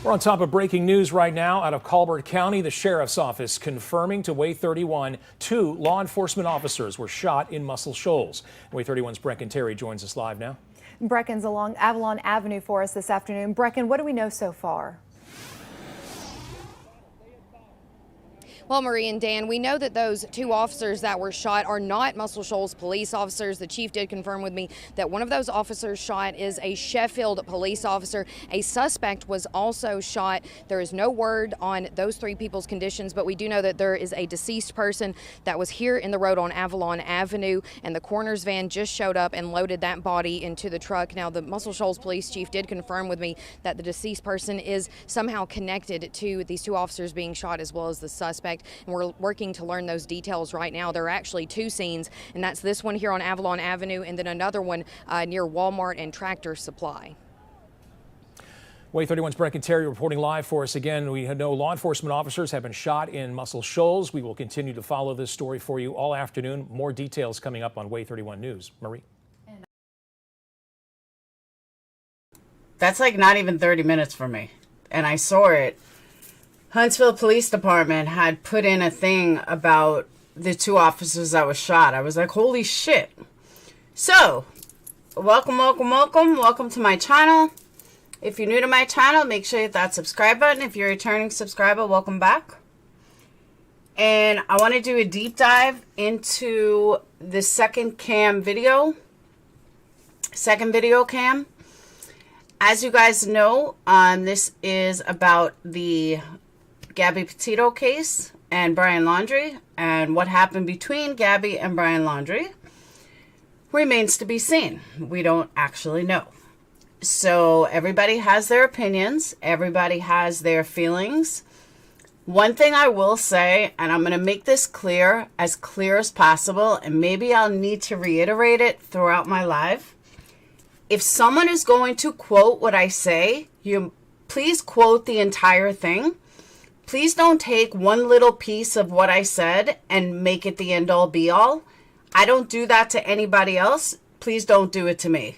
We're on top of breaking news right now out of Colbert County. The sheriff's office confirming to Way 31 two law enforcement officers were shot in Muscle Shoals. Way 31's Brecken Terry joins us live now. Brecken's along Avalon Avenue for us this afternoon. Brecken, what do we know so far? Well, Marie and Dan, we know that those two officers that were shot are not Muscle Shoals police officers. The chief did confirm with me that one of those officers shot is a Sheffield police officer. A suspect was also shot. There is no word on those three people's conditions, but we do know that there is a deceased person that was here in the road on Avalon Avenue, and the coroner's van just showed up and loaded that body into the truck. Now, the Muscle Shoals police chief did confirm with me that the deceased person is somehow connected to these two officers being shot as well as the suspect. And we're working to learn those details right now. There are actually two scenes, and that's this one here on Avalon Avenue and then another one near Walmart and Tractor Supply. Way 31's Brecken Terry reporting live for us again. We know law enforcement officers have been shot in Muscle Shoals. We will continue to follow this story for you all afternoon. More details coming up on Way 31 News. Marie. That's like not even 30 minutes for me. And I saw it. Huntsville Police Department had put in a thing about the two officers that were shot. I was like, holy shit. So, welcome to my channel. If you're new to my channel, make sure you hit that subscribe button. If you're a returning subscriber, welcome back. And I want to do a deep dive into the second video cam. As you guys know, this is about the Gabby Petito case and Brian Laundrie, and what happened between Gabby and Brian Laundrie remains to be seen. We don't actually know. So everybody has their opinions, everybody has their feelings. One thing I will say, and I'm going to make this clear as possible, and maybe I'll need to reiterate it throughout my live. If someone is going to quote what I say, you please quote the entire thing. Please don't take one little piece of what I said and make it the end-all be-all. I don't do that to anybody else. Please don't do it to me.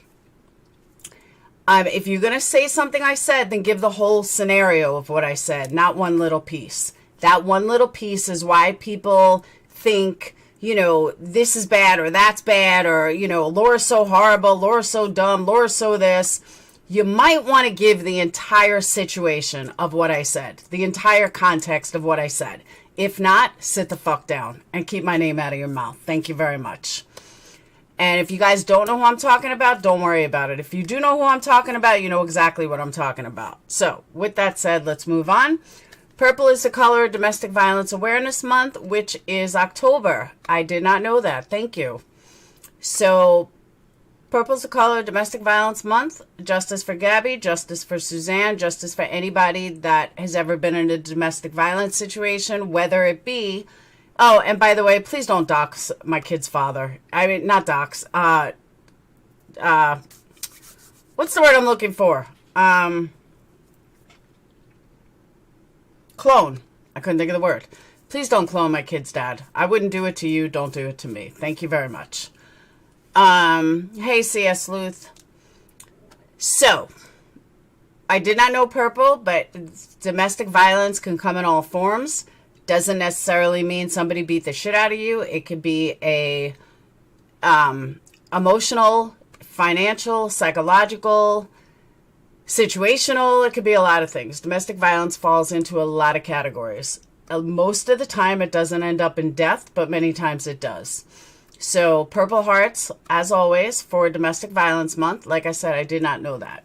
If you're going to say something I said, then give the whole scenario of what I said, not one little piece. That one little piece is why people think, you know, this is bad or that's bad, or, you know, Laura's so horrible, Laura's so dumb, Laura's so this. You might want to give the entire situation of what I said, the entire context of what I said. If not, sit the fuck down and keep my name out of your mouth. Thank you very much. And if you guys don't know who I'm talking about, don't worry about it. If you do know who I'm talking about, you know exactly what I'm talking about. So, with that said, let's move on. Purple is the color of Domestic Violence Awareness Month, which is October. I did not know that. Thank you. So, purple is the color of Domestic Violence Month. Justice for Gabby, justice for Suzanne, justice for anybody that has ever been in a domestic violence situation, whether it be... Oh, and by the way, please don't dox my kid's father. I mean, not dox. What's the word I'm looking for? Clone. I couldn't think of the word. Please don't clone my kid's dad. I wouldn't do it to you. Don't do it to me. Thank you very much. Hey, CS Sleuth. So, I did not know purple, but domestic violence can come in all forms. Doesn't necessarily mean somebody beat the shit out of you. It could be a emotional, financial, psychological, situational. It could be a lot of things. Domestic violence falls into a lot of categories. Most of the time it doesn't end up in death, but many times it does. So purple hearts, as always, for Domestic Violence Month. Like I said, I did not know that.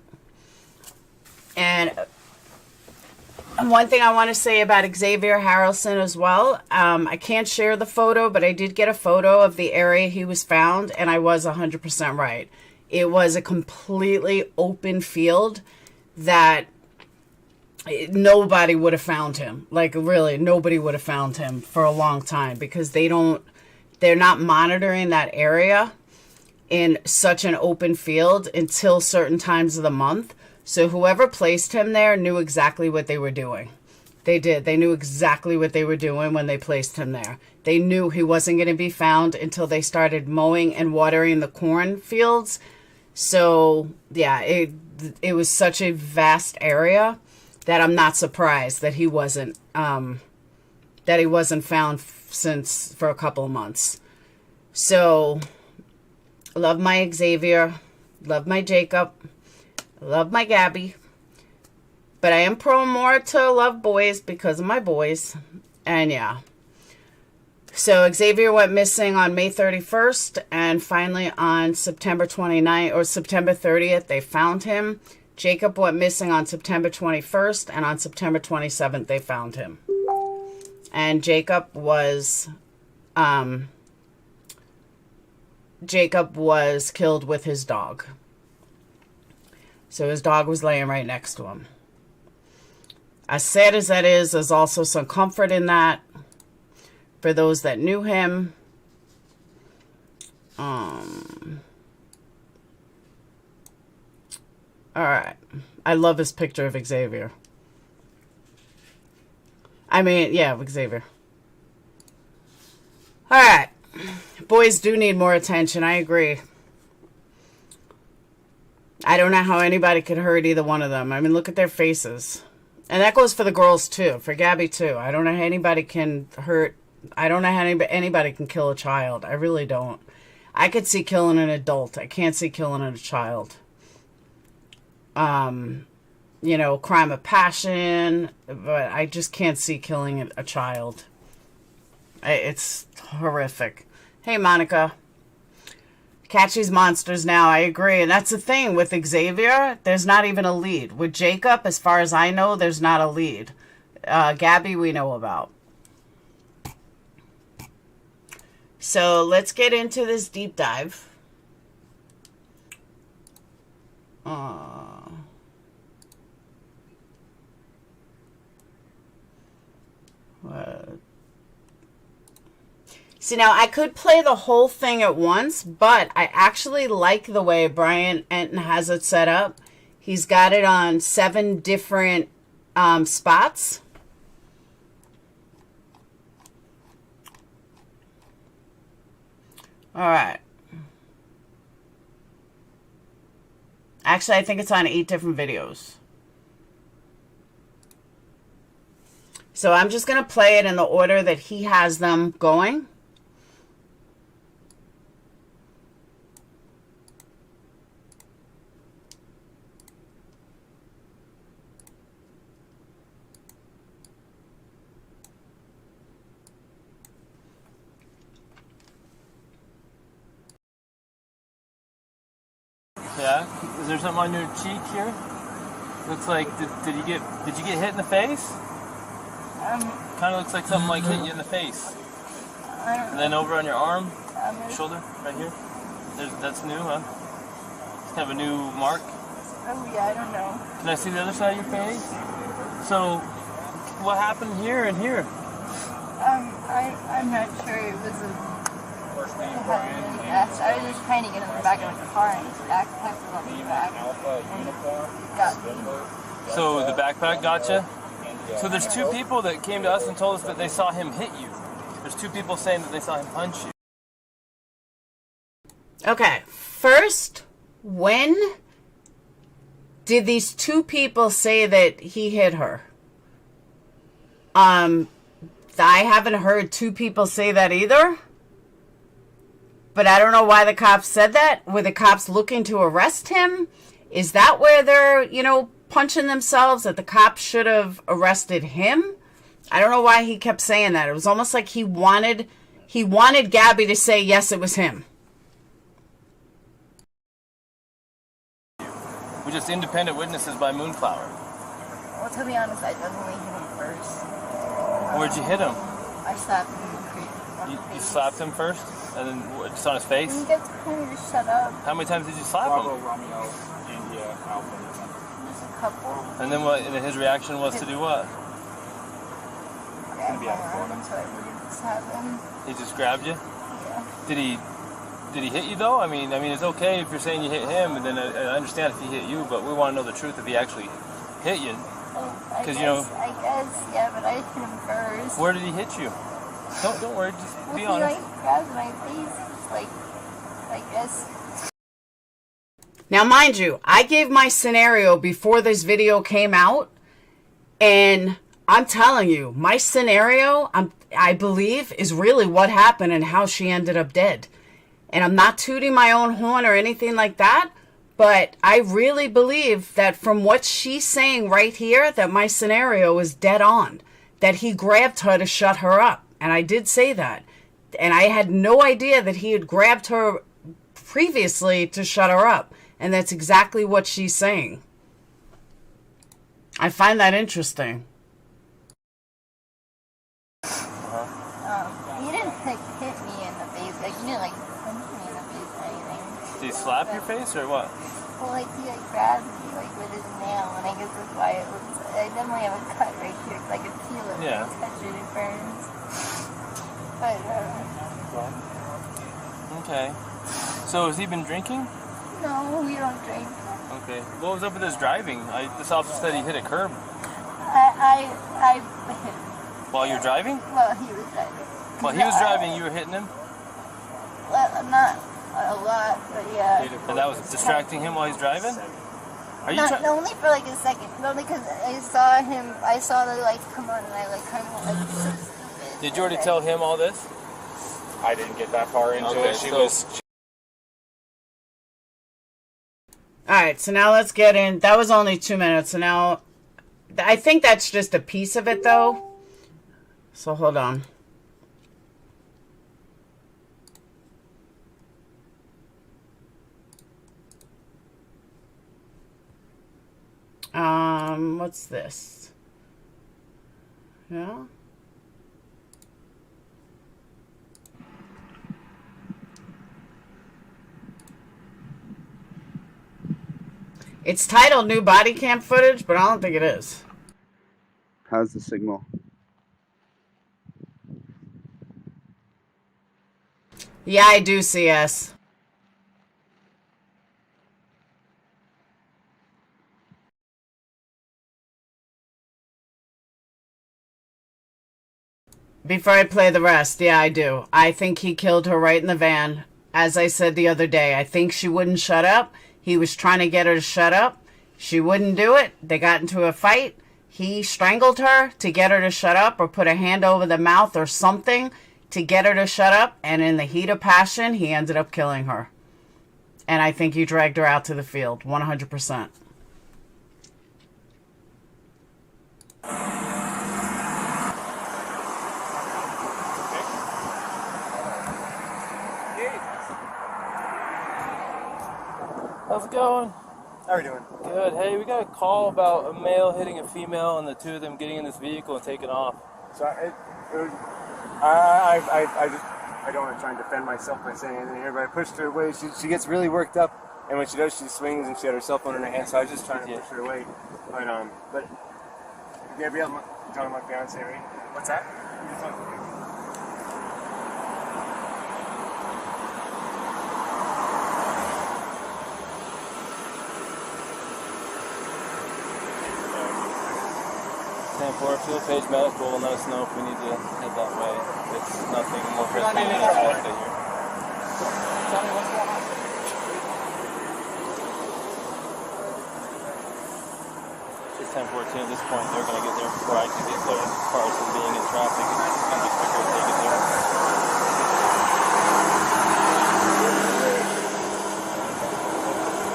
And one thing I want to say about Xavier Harrelson as well, I can't share the photo, but I did get a photo of the area he was found, and I was 100% right. It was a completely open field that nobody would have found him. Like, really, nobody would have found him for a long time, because they're not monitoring that area in such an open field until certain times of the month. So whoever placed him there knew exactly what they were doing. They did. They knew exactly what they were doing when they placed him there. They knew he wasn't going to be found until they started mowing and watering the cornfields. So, yeah, it was such a vast area that I'm not surprised that he wasn't found for a couple of months. So, love my Xavier, love my Jacob, love my Gabby. But I am prone more to love boys because of my boys. And yeah. So Xavier went missing on May 31st. And finally on September 29th or September 30th, they found him. Jacob went missing on September 21st. And on September 27th, they found him. And Jacob was killed with his dog. So his dog was laying right next to him. As sad as that is, there's also some comfort in that for those that knew him. All right. I love this picture of Xavier. I mean, yeah, Xavier. All right. Boys do need more attention. I agree. I don't know how anybody could hurt either one of them. I mean, look at their faces. And that goes for the girls, too. For Gabby, too. I don't know how anybody can hurt. I don't know how anybody can kill a child. I really don't. I could see killing an adult. I can't see killing a child. You know, crime of passion. But I just can't see killing a child. It's horrific. Hey, Monica. Catch these monsters now. I agree. And that's the thing with Xavier. There's not even a lead. With Jacob, as far as I know, there's not a lead. Gabby, we know about. So let's get into this deep dive. See, now I could play the whole thing at once, but I actually like the way Brian Enton has it set up. He's got it on 7 different spots. All right. Actually, I think it's on 8 different videos. So I'm just going to play it in the order that he has them going. Yeah? Is there something on your cheek here? Looks like did you get hit in the face? Kind of looks like something like hit you in the face. And then over on your arm, shoulder, right here. That's new, huh? It's kind of a new mark. Oh yeah, I don't know. Can I see the other side of your face? So, what happened here and here? I'm not sure. It was a. I was just trying to get in the back of the car and his backpack was on the back and it got me. So the backpack got you? So there's 2 people that came to us and told us that they saw him hit you. There's 2 people saying that they saw him punch you. Okay, first, when did these 2 people say that he hit her? I haven't heard 2 people say that either. But I don't know why the cops said that. Were the cops looking to arrest him? Is that where they're, you know, punching themselves? That the cops should have arrested him? I don't know why he kept saying that. It was almost like he wanted Gabby to say, yes, it was him. We're just independent witnesses by Moonflower. Well, to be honest, I definitely hit him first. Where'd you hit him? I slapped him in the face. You slapped him first? And then just on his face? He gets kind of just shut up. How many times did you slap him? Just a couple. And then what? And then his reaction was to do what? I around him so I wouldn't slap him. He just grabbed you? Yeah. Did he hit you though? I mean, it's okay if you're saying you hit him, and then I understand if he hit you, but we want to know the truth if he actually hit you. I guess, yeah, but I hit him first. Where did he hit you? Don't worry, just be honest. He grabbed my face, like this. Now, mind you, I gave my scenario before this video came out, And I'm telling you, my scenario, I believe, is really what happened and how she ended up dead. And I'm not tooting my own horn or anything like that, but I really believe that from what she's saying right here, that my scenario is dead on, that he grabbed her to shut her up. And I did say that. And I had no idea that he had grabbed her previously to shut her up. And that's exactly what she's saying. I find that interesting. He didn't like hit me in the face. Like he didn't like punch me in the face or anything. Did he slap your face or what? Well, like he like grabbed me like with his nail, and I guess that's why it looks. I definitely have a cut right here because I can feel it. Yeah. When I touch it, it burns. But Okay. So has he been drinking? no, we don't drink. Okay. What was up with his driving? This officer said he hit a curb. I hit him. While you're driving? Well, he was driving. While he was driving, you were hitting him? Well, not a lot, but yeah. And that was distracting him while he's driving? Are you Not, only for like a second. Only because I saw him. I saw the lights come on, and I like kind of like. So stupid. Did you already tell him all this? I didn't get that far into Okay, it. She so- was. All right, so now let's get in. That was only 2 minutes. So now, I think that's just a piece of it, though. So hold on. What's this? Yeah. It's titled New Body Cam Footage, but I don't think it is. How's the signal? Yeah, I do, CS. Before I play the rest, yeah, I do. I think he killed her right in the van. As I said the other day, I think she wouldn't shut up. He was trying to get her to shut up. She wouldn't do it. They got into a fight. He strangled her to get her to shut up or put a hand over the mouth or something to get her to shut up. And in the heat of passion, he ended up killing her. And I think he dragged her out to the field, 100%. How's it going? How are you doing? Good. Hey, we got a call about a male hitting a female and the two of them getting in this vehicle and taking off. So I don't want to try and defend myself by saying anything here, but I pushed her away. She gets really worked up, and when she does, she swings and she had her cell phone in her hand. So I was just trying to push her away. But Gabrielle, you're talking about fiance, right? What's that? Field Page Medical will let us know if we need to head that way. It's nothing more risky than it's here. Tell me what's going on. It's 10:14 at this point. They're going to get there before I can get their cars from being in traffic. It's going to be quicker if they get there.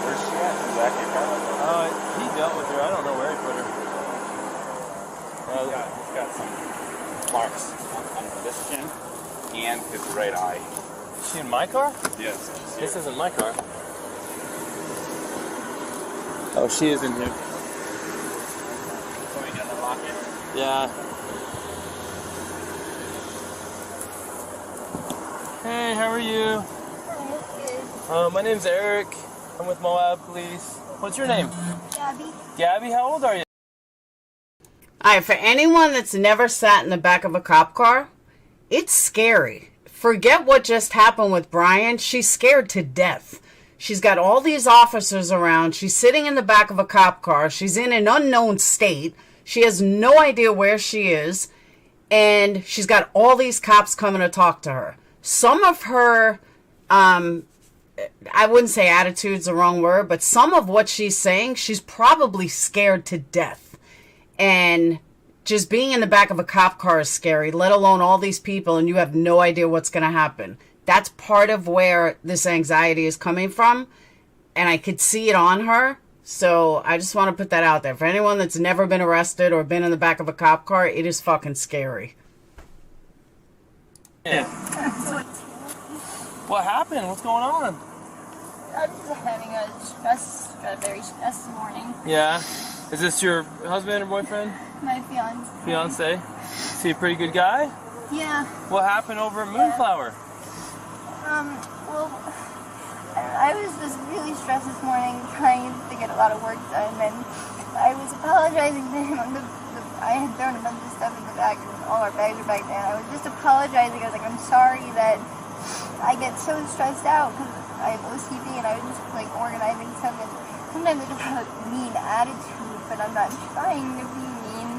Where's she at? Is that your car? He dealt with her. I don't know where he put her. He's got some marks on this chin and his right eye. Is she in my car? Yes. This isn't my car. Oh, she is in here. So we got the locket. Yeah. Hey, how are you? My name's Eric. I'm with Moab Police. What's your name? Gabby. Gabby, how old are you? All right, for anyone that's never sat in the back of a cop car, it's scary. Forget what just happened with Brian. She's scared to death. She's got all these officers around. She's sitting in the back of a cop car. She's in an unknown state. She has no idea where she is. And she's got all these cops coming to talk to her. Some of her, I wouldn't say attitude's the wrong word, but some of what she's saying, she's probably scared to death. And just being in the back of a cop car is scary, let alone all these people, and you have no idea what's going to happen. That's part of where this anxiety is coming from, and I could see it on her. So I just want to put that out there. For anyone that's never been arrested or been in the back of a cop car, it is fucking scary. Yeah. What happened? What's going on? I'm just having a very stressed morning. Yeah. Is this your husband or boyfriend? My fiance. Fiance? Is he a pretty good guy? Yeah. What happened over at Moonflower? Well, I was just really stressed this morning trying to get a lot of work done, and I was apologizing to him. I had thrown a bunch of stuff in the bag, and all our bags are back there, and I was just apologizing. I was like, I'm sorry that I get so stressed out because I have OCD, and I was just like organizing stuff, and sometimes I just have a mean attitude, but I'm not trying to be mean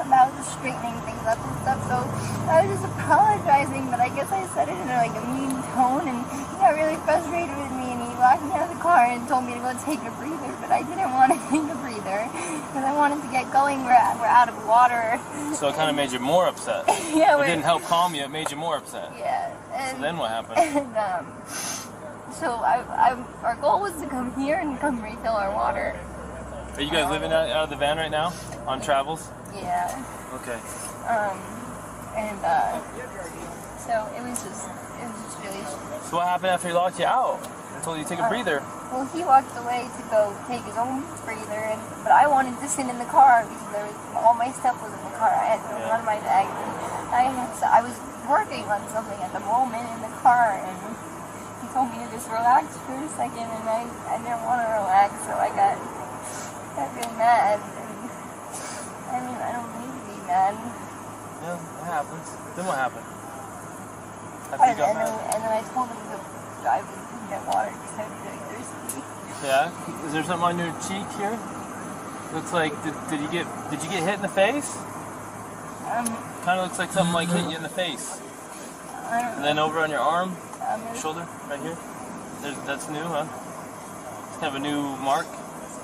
about just straightening things up and stuff. So I was just apologizing, but I guess I said it in like a mean tone, and he got really frustrated with me, and he locked me out of the car and told me to go take a breather, but I didn't want to take a breather because I wanted to get going. We're out of water. So it kind of made you more upset. Yeah, it didn't help calm you, it made you more upset. Yeah. And, so then what happened? And so our goal was to come here and come refill our water. Are you guys living out of the van right now? On travels? Yeah. Okay. So it was just really. So what happened after he locked you out? I told you to take a breather. Well, he walked away to go take his own breather, but I wanted to sit in the car because all my stuff was in the car. I had none of my bags. I was working on something at the moment in the car, and he told me to just relax for a second, and I didn't want to relax, so I got really mad. And, I mean, I don't need to be mad. Yeah, it happens. Then what happened? And then I told him to drive and get water because I was really thirsty. Yeah? Is there something on your cheek here? Looks like, did you get hit in the face? Kind of looks like something like hit you in the face. And then over on your arm, shoulder, right here. That's new, huh? It's kind of a new mark.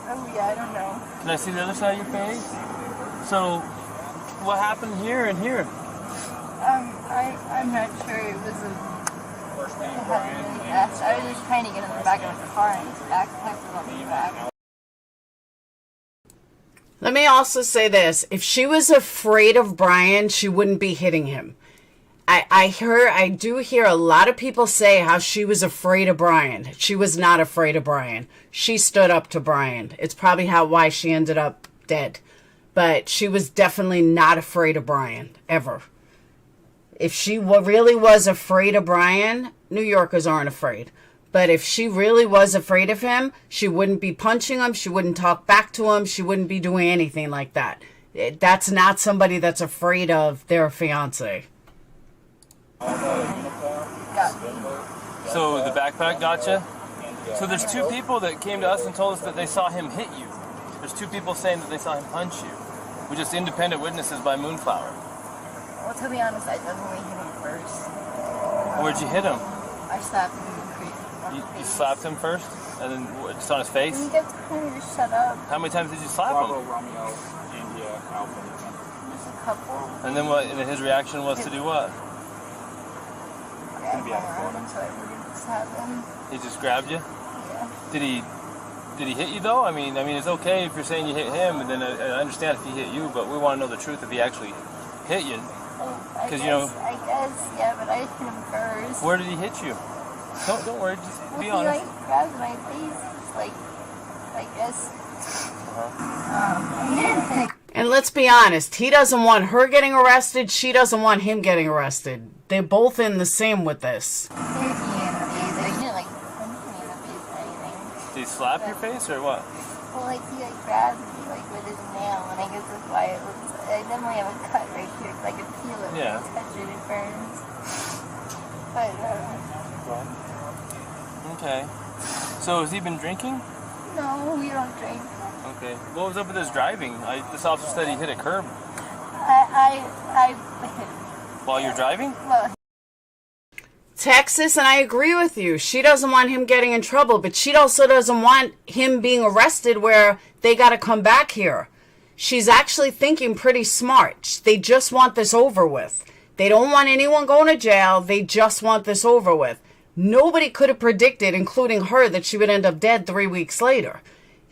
Oh yeah, I don't know. Can I see the other side of your face? So, what happened here and here? I'm not sure. It was I was just trying to get in the back of the car and his backpack was on the back. Let me also say this. If she was afraid of Brian, she wouldn't be hitting him. I do hear a lot of people say how she was afraid of Brian. She was not afraid of Brian. She stood up to Brian. It's probably why she ended up dead. But she was definitely not afraid of Brian, ever. If she really was afraid of Brian, New Yorkers aren't afraid. But if she really was afraid of him, she wouldn't be punching him. She wouldn't talk back to him. She wouldn't be doing anything like that. That's not somebody that's afraid of their fiance. So the backpack got you? So there's two people that came to us and told us that they saw him hit you. There's two people saying that they saw him punch you. We're just independent witnesses by Moonflower. Well, to be honest, I definitely hit him first. Where'd you hit him? I slapped him in the face. You slapped him first? And then just on his face? He gets kind of just shut up. How many times did you slap him? Just a couple. And then what? And his reaction was to do what? I went around him so I wouldn't slap him. He just grabbed you? Yeah. Did he hit you though? I mean, it's okay if you're saying you hit him, and then I understand if he hit you, but we want to know the truth if he actually hit you. I guess, yeah, but I hit him first. Where did he hit you? Don't worry, just be honest. He grabbed my face, I guess. And let's be honest, he doesn't want her getting arrested. She doesn't want him getting arrested. They're both in the same with this. He didn't punch me in the face or anything. Did he slap your face or what? Well, he grabbed me with his nail, and I guess that's why it looks. I definitely have a cut right here because I could feel it when I touch it. It burns. But okay. So has he been drinking? no, we don't drink. Okay. What was up with his driving? This officer said he hit a curb. I While you're driving? well, Texas, and I agree with you. She doesn't want him getting in trouble, but she also doesn't want him being arrested where they got to come back here. she's actually thinking pretty smart. They just want this over with. They don't want anyone going to jail. They just want this over with. Nobody could have predicted, including her, that she would end up dead 3 weeks later.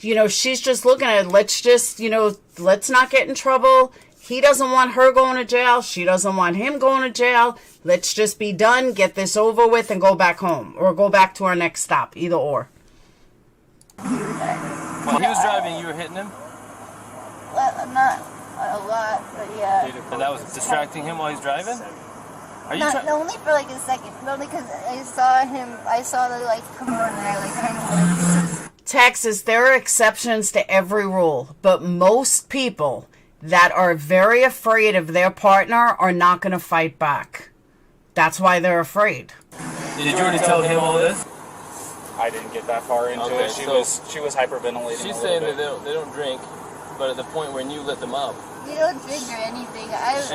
You know, she's just looking at it. Let's just, you know, let's not get in trouble. He doesn't want her going to jail. She doesn't want him going to jail. Let's just be done, get this over with, and go back home. Or go back to our next stop. Either or. When he was driving, you were hitting him? Well, not a lot, but yeah. And that was distracting him while he's driving? Are you Not only for like a second, but only because I saw the lights come on and I like kind of. Texas, there are exceptions to every rule, but most people that are very afraid of their partner are not going to fight back. That's why they're afraid. Did you already tell him all this? I didn't get that far into it. She was hyperventilating. She's saying that they don't drink, but at the point when you let them up. You don't drink or anything. I was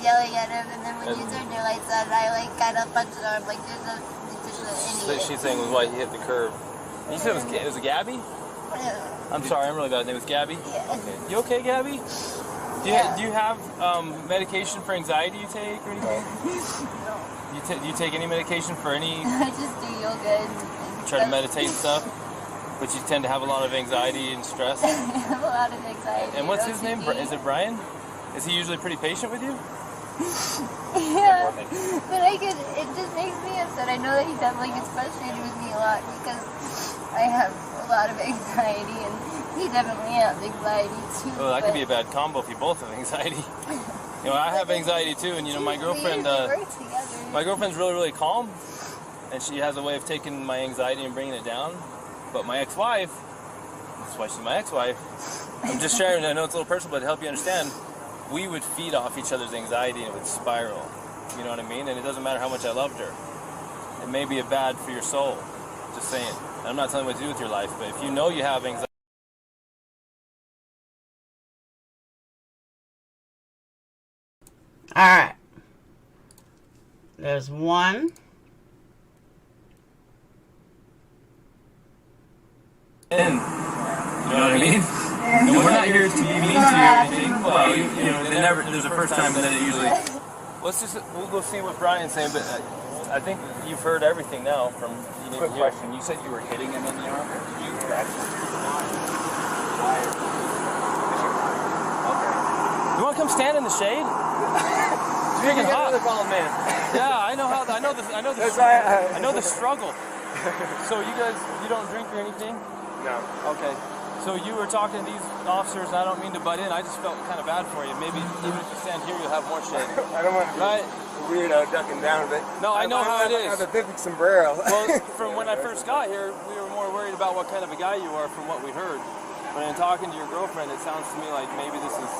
yelling at him, and then when you turned your lights on, I like kind of punched her arm like there's an idiot. She's saying was why he hit the curb. You said it was a Gabby? I'm sorry, I'm really bad. Name was Gabby? Yeah. Okay. You okay, Gabby? Do you have medication for anxiety you take or anything? Do you take any medication for any? I just do yoga and try to meditate and stuff? But you tend to have a lot of anxiety and stress? I have a lot of anxiety. And what's his name? Is it Brian? Is he usually pretty patient with you? Yeah, but it just makes me upset. I know that he definitely gets frustrated with me a lot because I have a lot of anxiety and he definitely has anxiety too. Well, that could be a bad combo if you both have anxiety. You know, I have anxiety too, and you know, my girlfriend's really, really calm, and she has a way of taking my anxiety and bringing it down. But my ex-wife, that's why she's my ex-wife, I'm just sharing, I know it's a little personal, but to help you understand, we would feed off each other's anxiety and it would spiral. You know what I mean? And it doesn't matter how much I loved her. It may be bad for your soul. Just saying. And I'm not telling you what to do with your life, but if you know you have anxiety, All right. There's one. you know what I mean? And we're not here to be mean to you or anything. Well, you know, there's a first time and then it usually. We'll go see what Brian's saying, but I think you've heard everything now from. Quick question. You said you were hitting him in the arm. Did you actually? Okay. You want to come stand in the shade? It's freaking hot. Man. Yeah, I know the struggle. So you guys, you don't drink or anything? No. Okay. So you were talking to these officers, and I don't mean to butt in. I just felt kind of bad for you. Maybe even if you stand here, you'll have more shade. I don't want to be a weirdo ducking down, but no, I know how it is. I have a big sombrero. Well, from when I first got here, we were more worried about what kind of a guy you are from what we heard. But in talking to your girlfriend, it sounds to me like maybe this is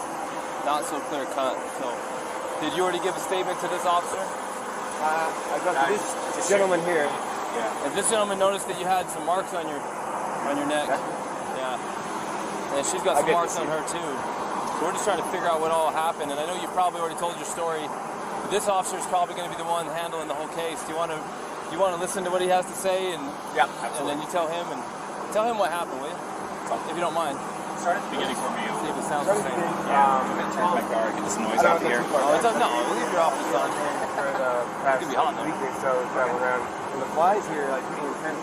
not so clear cut. So, did you already give a statement to this officer? I got this gentleman here. Yeah. If this gentleman noticed that you had some marks on your neck. Yeah. And she's got some marks on her too. So we're just trying to figure out what all happened. And I know you probably already told your story. But this officer is probably going to be the one handling the whole case. Do you want to listen to what he has to say? And yeah, absolutely. And then you tell him what happened, will you? If you don't mind. Start at the beginning for me. See if it sounds the same. I'm going to turn my car, get this noise out here. Oh, it does no. Leave your office on. For the past week or so, travel around. And the flies here are like pretty intense.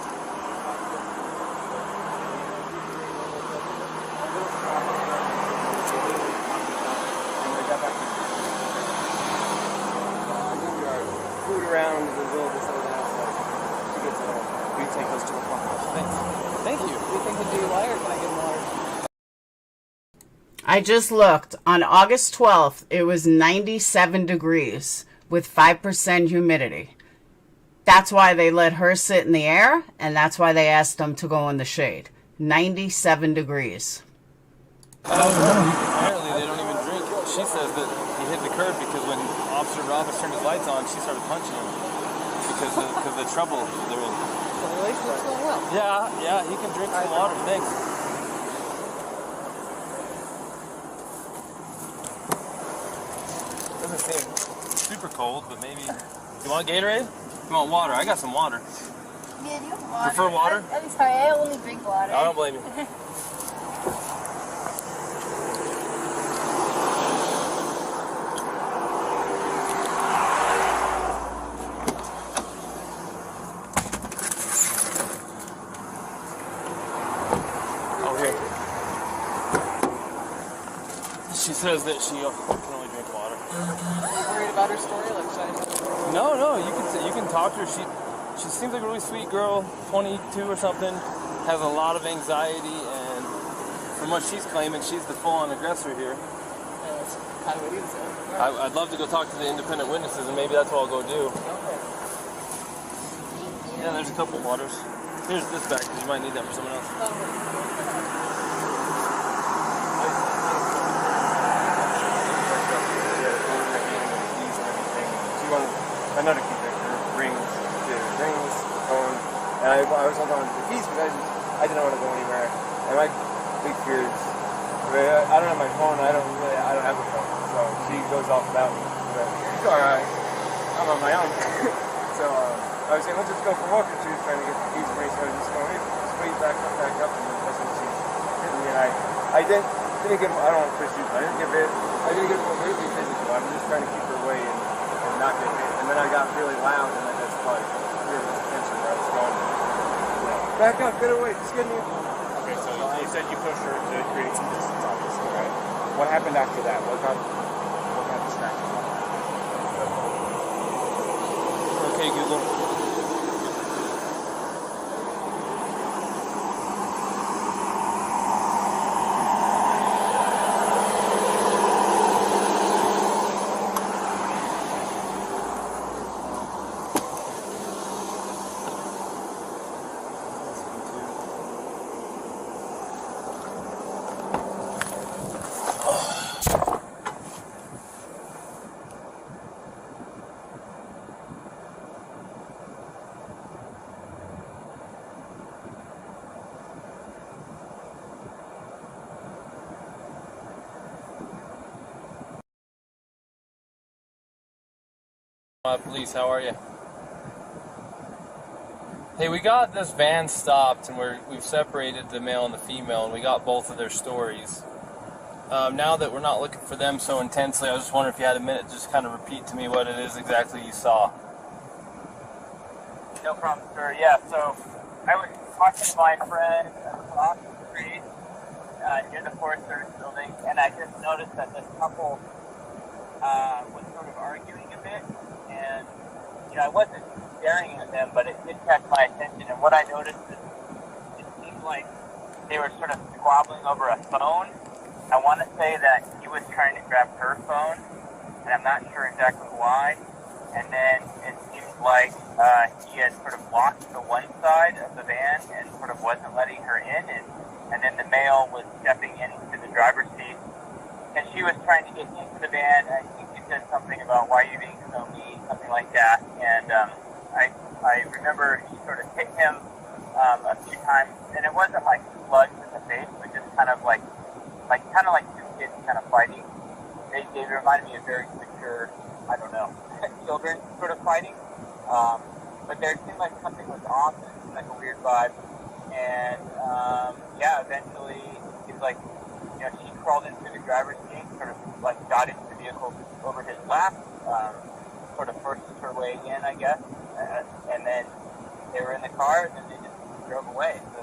Food around the little this other house. We take those to the farmhouse. Thank you. Do you think the DUI or can I get water? I just looked. On August 12th, it was 97 degrees with 5% humidity. That's why they let her sit in the air, and that's why they asked them to go in the shade. 97 degrees. Apparently they don't even drink. She says that he hit the curb because when Officer Roberts turned his lights on, she started punching him because of the trouble they're in. The relationship's going well. Yeah, he can drink some water. Thanks. Doesn't seem super cold, but maybe. You want Gatorade? You want water? I got some water. Yeah, do you want water? Prefer water? I'm sorry, I only drink water. I don't blame you. here. She says that she can only drink water. Are you worried about her story? Like, should I... No, you can talk to her. She seems like a really sweet girl, 22 or something, has a lot of anxiety, and from what she's claiming, she's the full-on aggressor here. Yeah, that's kind of what he said. I'd love to go talk to the independent witnesses, and maybe that's what I'll go do. Okay. Yeah, there's a couple waters. Here's this bag, because you might need that for someone else. Another key her rings, phone, and I was holding on to the keys because I didn't want to go anywhere. And my big fear is, I don't have my phone. I don't have a phone, so she goes off without me. But it's all right. I'm on my own. So I was saying, let's just go for a walk. And she was trying to get the keys for me, so I was just going, hey, just wait back up, and then that's when she hit me. And I didn't get. I don't want to push you. I didn't get really physical. I'm just trying to keep her away and not get hit. And then I got really loud, and I just like really attention where I was going. Yeah. Back up, get away, just get me. Okay, so you said you pushed her to create some distance, obviously, right? What happened after that? What kind of distraction? Okay, Google. Police, how are you? Hey, we got this van stopped, and we've separated the male and the female, and we got both of their stories. Now that we're not looking for them so intensely, I was just wondering if you had a minute to just kind of repeat to me what it is exactly you saw. No problem, sir. Yeah, so I was talking to my friend across the street near the Forest Service building, and I just noticed that this couple was sort of arguing a bit. And, I wasn't staring at them, but it did catch my attention. And what I noticed is it seemed like they were sort of squabbling over a phone. I want to say that he was trying to grab her phone, and I'm not sure exactly why. And then it seemed like he had sort of blocked the one side of the van and sort of wasn't letting her in. And then the male was stepping into the driver's seat, and she was trying to get into the van. I think he said something about, why are you being so mean, something like that. And I remember she sort of hit him a few times, and it wasn't like slugs in the face, but just kind of like two kids kind of fighting. They reminded me of very mature, I don't know, children sort of fighting. But there seemed like something was off, and it seemed like a weird vibe. And eventually it was like, she crawled into the driver's seat, sort of like got into the vehicle over his lap, sort of forced her way in, I guess. And then they were in the car, and then they just drove away. So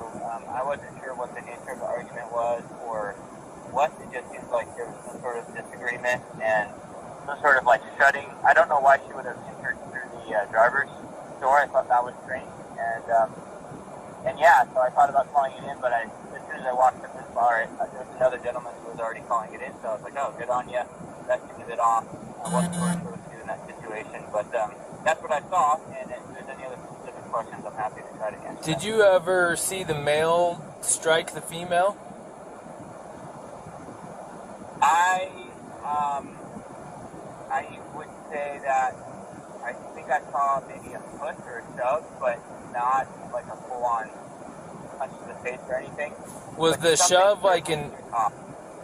I wasn't sure what the nature of the argument was or what. It just seems like there was some sort of disagreement and some sort of like shutting. I don't know why she would have entered through the driver's door. I thought that was strange. So I thought about calling it in, but as soon as I walked in this bar, there was another gentleman who was already calling it in, so I was like, oh, good on you. That seemed a bit off. I wasn't sure what to do in that situation, but that's what I saw, and if there's any other specific questions, I'm happy to try to answer. Did you ever see the male strike the female? I would say that I think I saw maybe a push or a shove, but not like a full-on punch to the face or anything. Was the shove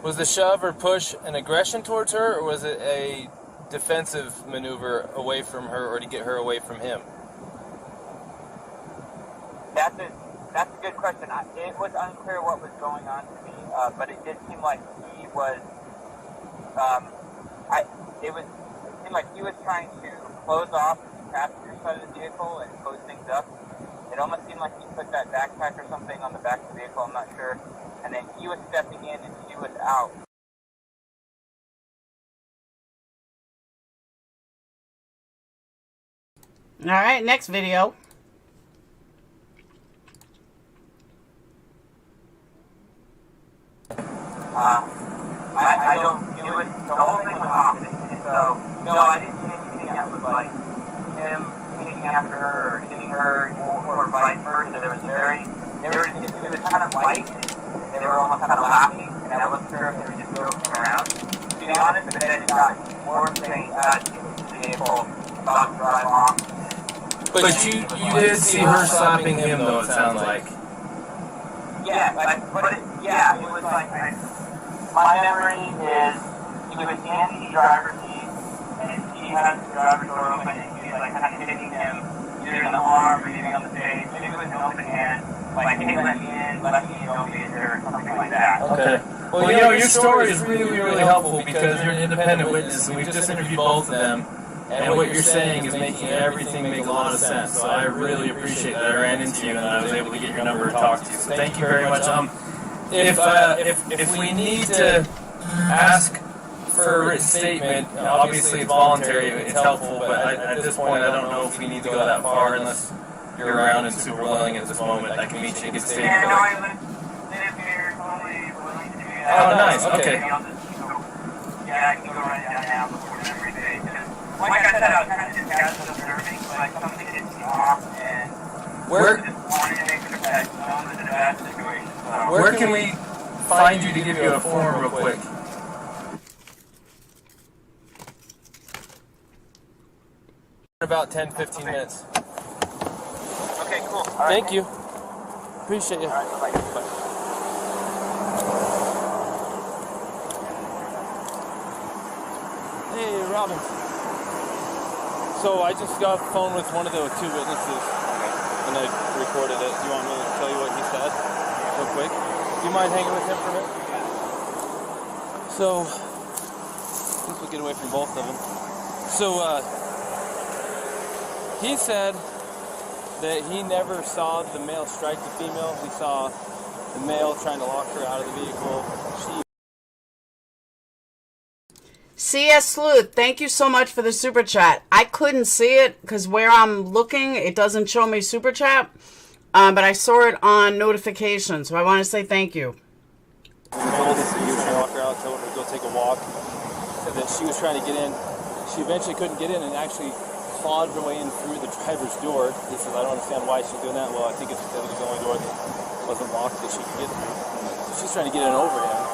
was the shove or push an aggression towards her, or was it a defensive maneuver away from her or to get her away from him? That's a good question. It was unclear what was going on to me, but it did seem like he was. It seemed like he was trying to close off the passenger side of the vehicle and close things up. It almost seemed like he put that backpack or something on the back of the vehicle. I'm not sure. and then he was stepping in and she was out. All right, next video. I don't, it was, the whole thing was opposite. So, no, I didn't see anything that was like him taking after her or hitting her or vice versa. It was kind of light. They were almost kind of laughing, and I wasn't sure if they were just joking around. To be honest, but then it got more saying the vehicle about to drive off. But you did see her slapping him, though, it sounds like. Yeah, it was like, my memory is, he was in the driver's seat, and she had the driver's door open, and she was like kind of hitting him, either in the arm or maybe on the face, maybe with an open hand, like, hey, let me in, let me go in, or something like that. Okay. Well, you know, your story is really, really helpful because you're an independent witness, and we just interviewed both of them. And what you're saying is making everything make a lot of sense. So I really appreciate that I ran into you and I was able to get your number and talk to you. So thank you very much. If we need to ask for a written statement, obviously it's voluntary, it's helpful, but at this point I don't know if we need to go that far unless you're around and super willing at this moment. I can meet you and get statement. Yeah, no, I live here, totally willing to do that. Oh, nice, okay. Yeah, I can go right down now before every day. Like I said, I was kind of just casually observing, like something hit me off, and just wanted to make sure that no one was in a bad situation. So. Where can we find you to give you a form real quick? About 10-15 minutes. Okay, cool. Thank you. Appreciate you. All right, bye. Hey, Robin. So I just got off the phone with one of the two witnesses, and I recorded it. Do you want me to tell you what he said real quick? Do you mind hanging with him for a minute? So, I think we'll get away from both of them. So, he said that he never saw the male strike the female. He saw the male trying to lock her out of the vehicle. CS Sleuth, thank you so much for the super chat. I couldn't see it because where I'm looking, it doesn't show me super chat, but I saw it on notification, so I want to say thank you. He told us that he was trying to walk her out, told her to go take a walk, and that she was trying to get in. She eventually couldn't get in and actually clawed her way in through the driver's door. He says, I don't understand why she's doing that. Well, I think it's because it was the only door that wasn't locked that she could get through. So she's trying to get in over him.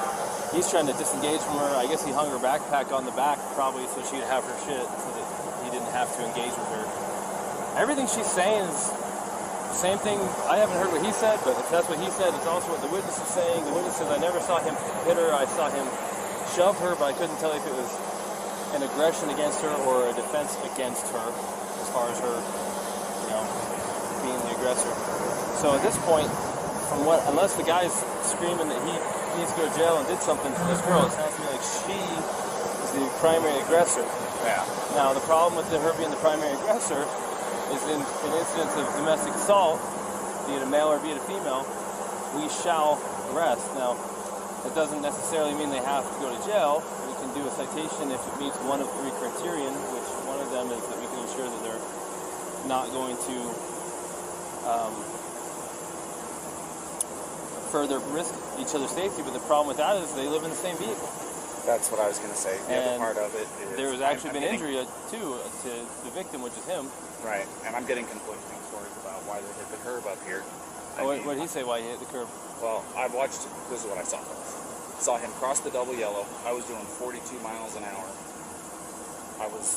He's trying to disengage from her. I guess he hung her backpack on the back probably so she'd have her shit so that he didn't have to engage with her. Everything she's saying is the same thing. I haven't heard what he said, but if that's what he said, it's also what the witness is saying. The witness says, I never saw him hit her. I saw him shove her, but I couldn't tell if it was an aggression against her or a defense against her as far as her, being the aggressor. So at this point, unless the guy's screaming that he needs to go to jail and did something to this girl, it sounds to me like she is the primary aggressor. Yeah. Now, the problem with her being the primary aggressor is in incidents of domestic assault, be it a male or be it a female, we shall arrest. Now, that doesn't necessarily mean they have to go to jail. We can do a citation if it meets one of 3 criterion, which one of them is that we can ensure that they're not going to further risk each other's safety, but the problem with that is they live in the same vehicle. That's what I was going to say. The other part of it is... There was actually been injury, too, to the victim, which is him. Right, and I'm getting conflicting stories about why they hit the curb up here. What did he say why he hit the curb? Well, I watched... This is what I saw. Saw him cross the double yellow. I was doing 42 miles an hour. I was,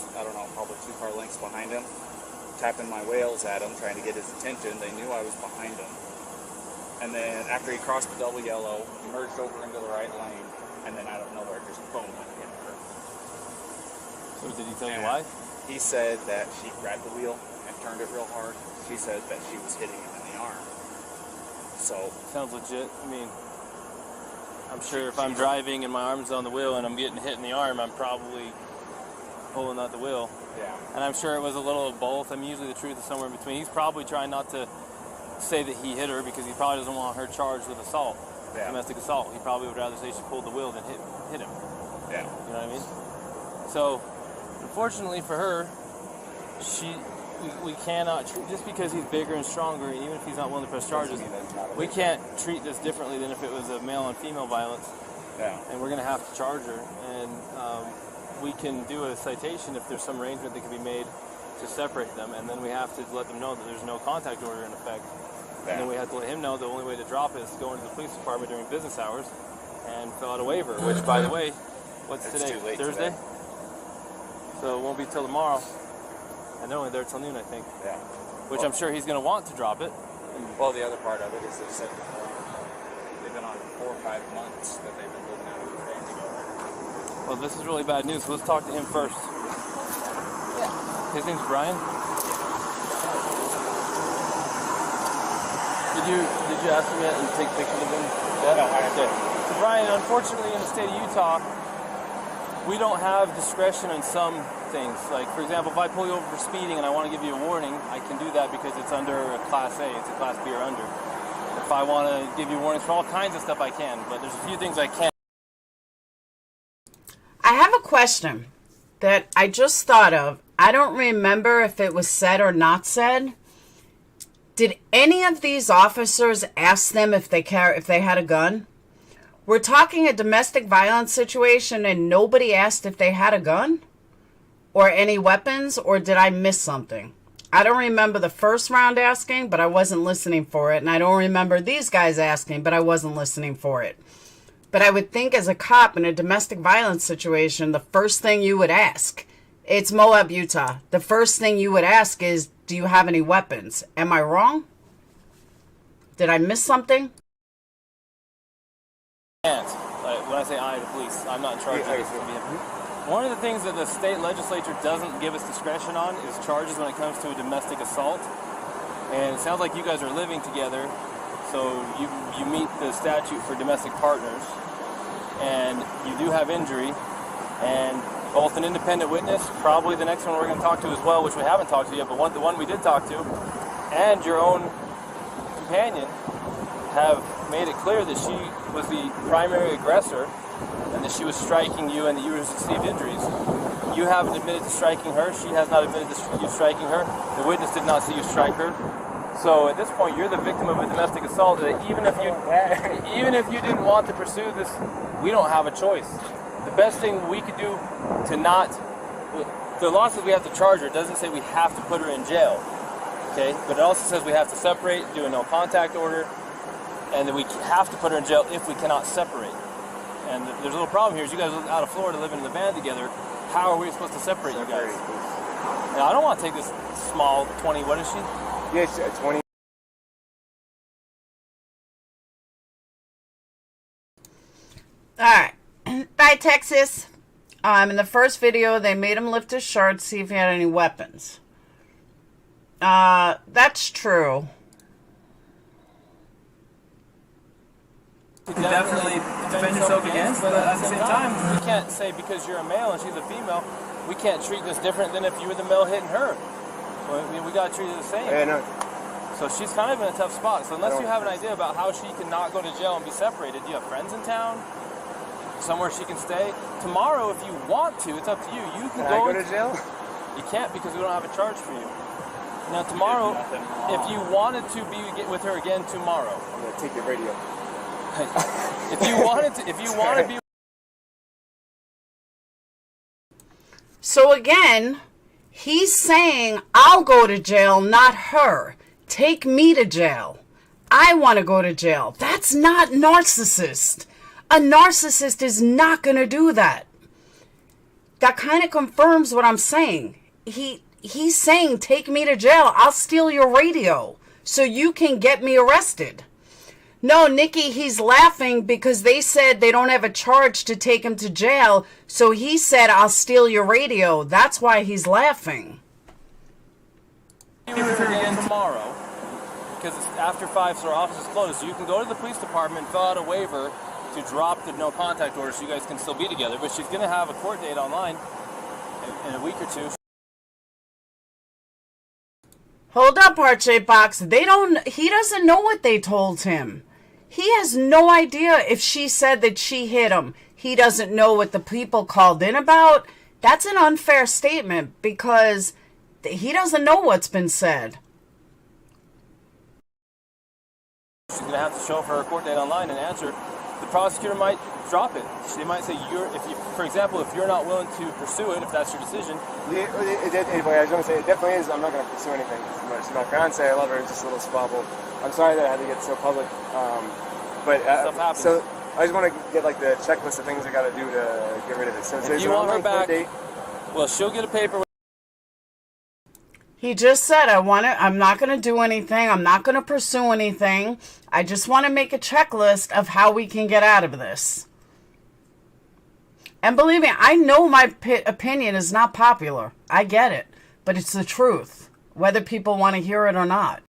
probably 2 car lengths behind him, tapping my wheels at him, trying to get his attention. They knew I was behind him. And then after he crossed the double yellow, he merged over into the right lane, and then out of nowhere, just boom, hit her. So did he tell you why? He said that she grabbed the wheel and turned it real hard. She said that she was hitting him in the arm. So sounds legit. I mean, I'm sure if I'm driving and my arm's on the wheel and I'm getting hit in the arm, I'm probably pulling out the wheel. Yeah. And I'm sure it was a little of both. I mean, usually the truth is somewhere in between. He's probably trying not to say that he hit her because he probably doesn't want her charged with assault. domestic assault. He probably would rather say she pulled the wheel than hit him. Yeah. You know what I mean? So, unfortunately for her, we cannot treat, just because he's bigger and stronger, and even if he's not willing to press charges, we can't treat this differently than if it was a male on female violence. Yeah. And we're going to have to charge her, and we can do a citation if there's some arrangement that can be made to separate them, and then we have to let them know that there's no contact order in effect. Yeah. And then we have to let him know the only way to drop it is to go into the police department during business hours and fill out a waiver, which, by the way, what's It's today? too late Thursday? today. So it won't be till tomorrow. And they're only there till noon, I think. Yeah. Which I'm sure he's going to want to drop it. Well, the other part of it is they said they've been on 4 or 5 months that they've been living out of the van together. Well, this is really bad news, so let's talk to him first. His name's Brian. Did you ask him yet and take pictures of him? Yeah? No, I did. So Brian, unfortunately in the state of Utah, we don't have discretion on some things. Like, for example, if I pull you over for speeding and I want to give you a warning, I can do that because it's under a Class A. It's a Class B or under. If I want to give you warnings for all kinds of stuff, I can. But there's a few things I can't. I have a question that I just thought of. I don't remember if it was said or not said. Did any of these officers ask them if they had a gun? We're talking a domestic violence situation and nobody asked if they had a gun or any weapons, or did I miss something? I don't remember the first round asking, but I wasn't listening for it. And I don't remember these guys asking, but I wasn't listening for it. But I would think as a cop in a domestic violence situation, the first thing you would ask, it's Moab, Utah. The first thing you would ask is, do you have any weapons? Am I wrong? Did I miss something? Like, when I say I, the police, I'm not in charge of this. One of the things that the state legislature doesn't give us discretion on is charges when it comes to a domestic assault. And it sounds like you guys are living together, so you meet the statute for domestic partners, and you do have injury, and both an independent witness, probably the next one we're going to talk to as well, which we haven't talked to yet, but the one we did talk to, and your own companion have made it clear that she was the primary aggressor and that she was striking you and that you received injuries. You haven't admitted to striking her. She has not admitted to you striking her. The witness did not see you strike her. So at this point, you're the victim of a domestic assault. That even if you didn't want to pursue this, we don't have a choice. The best thing we could do to not, the law says we have to charge her. It doesn't say we have to put her in jail. Okay, but it also says we have to separate, do a no contact order, and that we have to put her in jail if we cannot separate. And there's a little problem here is you guys are out of Florida living in the van together. How are we supposed to separate you guys? Now, I don't want to take this small 20, what is she? Yes, 20. All right. Bye, Texas. In the first video, they made him lift his shirt, see if he had any weapons. That's true. You definitely defend yourself against, but at the same time, we can't say because you're a male and she's a female, we can't treat this different than if you were the male hitting her. Well, I mean, we got to treat it the same. Yeah, no. So she's kind of in a tough spot. So unless you have an idea about how she can not go to jail and be separated, do you have friends in town? Somewhere she can stay? Tomorrow, if you want to, it's up to you. You can go to jail? You can't because we don't have a charge for you. Now tomorrow, if you wanted to be with her again tomorrow, I'm gonna take your radio. if you want to be. So again, he's saying, I'll go to jail, not her. Take me to jail. I want to go to jail. That's not narcissist. A narcissist is not going to do that. That kind of confirms what I'm saying. He's saying, take me to jail. I'll steal your radio so you can get me arrested. No, Nikki, he's laughing because they said they don't have a charge to take him to jail. So he said, I'll steal your radio. That's why he's laughing. With her again tomorrow, because it's after 5, so our office is closed. So you can go to the police department, fill out a waiver to drop the no contact order so you guys can still be together. But she's going to have a court date online in a week or two. Hold up, Heart-Shaped Box. He doesn't know what they told him. He has no idea if she said that she hit him. He doesn't know what the people called in about. That's an unfair statement because he doesn't know what's been said. She's going to have to show up for her court date online and answer. The prosecutor might drop it. They might say, for example, if you're not willing to pursue it, if that's your decision. I was going to say, it definitely is. I'm not going to pursue anything. She's my fiance. I love her. It's just a little squabble. I'm sorry that I had to get so public. Stuff happens. So I just want to get like the checklist of things I got to do to get rid of it. So if you want her back, well, she'll get a paper. He just said, I'm not going to do anything. I'm not going to pursue anything. I just want to make a checklist of how we can get out of this. And believe me, I know my opinion is not popular. I get it. But it's the truth, whether people want to hear it or not.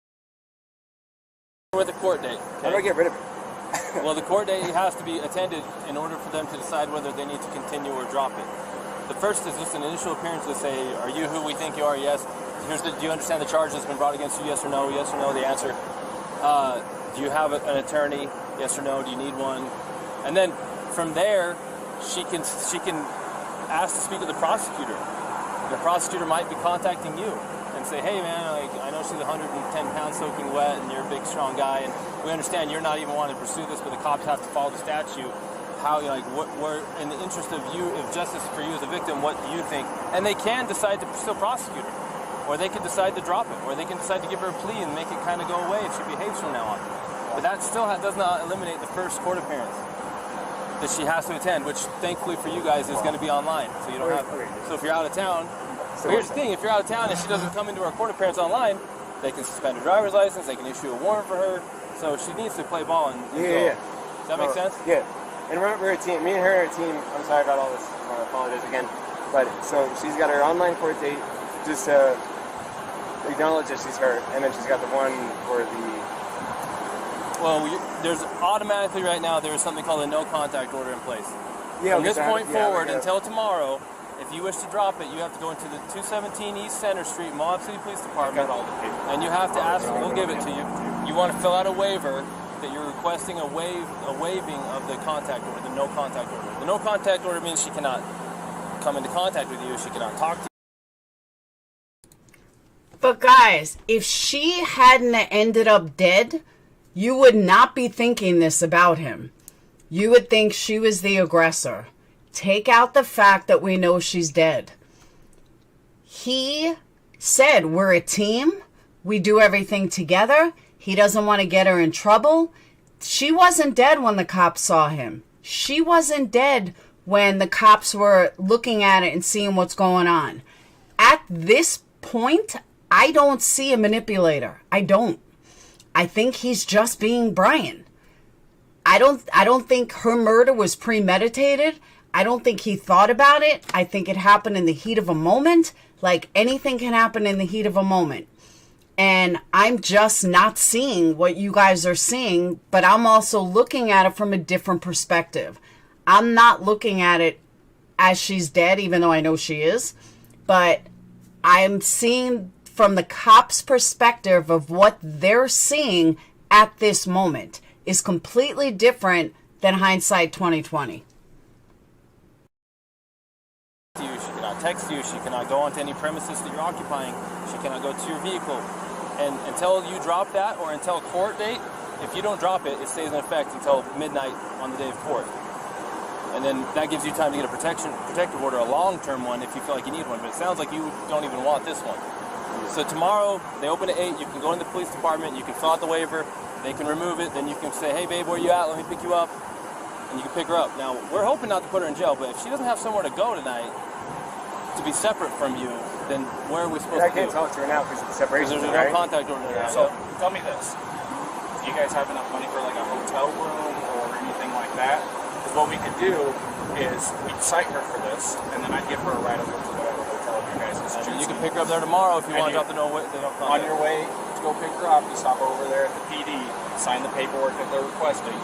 With a court date. How do I get rid of it? Well, the court date has to be attended in order for them to decide whether they need to continue or drop it. The first is just an initial appearance to say, are you who we think you are? Yes. Do you understand the charge that's been brought against you? Yes or no? Yes or no? The answer. Do you have an attorney? Yes or no? Do you need one? And then from there, she can ask to speak with the prosecutor. The prosecutor might be contacting you and say, hey man, I know she's 110 pounds soaking wet and you're a big strong guy and we understand you're not even wanting to pursue this, but the cops have to follow the statute. What in the interest of you, of justice for you as a victim, what do you think? And they can decide to still prosecute her, or they can decide to drop it, or they can decide to give her a plea and make it kind of go away if she behaves from now on. But that still does not eliminate the first court appearance that she has to attend, which thankfully for you guys is going to be online, so you don't have. So if you're out of town, here's the thing: if you're out of town and she doesn't come into our court appearance online, they can suspend her driver's license, they can issue a warrant for her. So she needs to play ball and go. Does that make sense? Yeah. And we're a team. Me and her are a team. I'm sorry about all this. I apologize again. But so she's got her online court date just to acknowledge that she's hurt, and then she's got the one for the. Well, there's automatically right now there is something called a no contact order in place. Yeah. From this point forward until tomorrow, if you wish to drop it, you have to go into the 217 East Center Street, Moab City Police Department, and you have to ask. We'll give it to you. You want to fill out a waiver that you're requesting a waiving of the contact order, the no contact order. The no contact order means she cannot come into contact with you, she cannot talk to you. But guys, if she hadn't ended up dead, you would not be thinking this about him. You would think she was the aggressor. Take out the fact that we know she's dead. He said, we're a team. We do everything together. He doesn't want to get her in trouble. She wasn't dead when the cops saw him. She wasn't dead when the cops were looking at it and seeing what's going on. At this point, I don't see a manipulator. I don't. I think he's just being Brian. I don't think her murder was premeditated. I don't think he thought about it. I think it happened in the heat of a moment. Like anything can happen in the heat of a moment. And I'm just not seeing what you guys are seeing, but I'm also looking at it from a different perspective. I'm not looking at it as she's dead, even though I know she is, but I'm seeing from the cops' perspective of what they're seeing at this moment is completely different than hindsight 2020. She cannot text you, she cannot go onto any premises that you're occupying, she cannot go to your vehicle. And until you drop that, or until court date, if you don't drop it, it stays in effect until midnight on the day of court. And then that gives you time to get a protective order, a long-term one, if you feel like you need one. But it sounds like you don't even want this one. So tomorrow, they open at 8, you can go in the police department, you can fill out the waiver, they can remove it, then you can say, hey babe, where you at? Let me pick you up. And you can pick her up. Now, we're hoping not to put her in jail, but if she doesn't have somewhere to go tonight, to be separate from you, then where are we supposed to I can't talk to her now because of the separation. There's no contact order there. So tell me this: do you guys have enough money for like a hotel room or anything like that? Because what we could do is we'd cite her for this, and then I'd give her a ride over to whatever hotel you guys is choosing. You can pick her up there tomorrow if you want to drop the no on your way to go pick her up, you stop over there at the PD, sign the paperwork that they're requesting,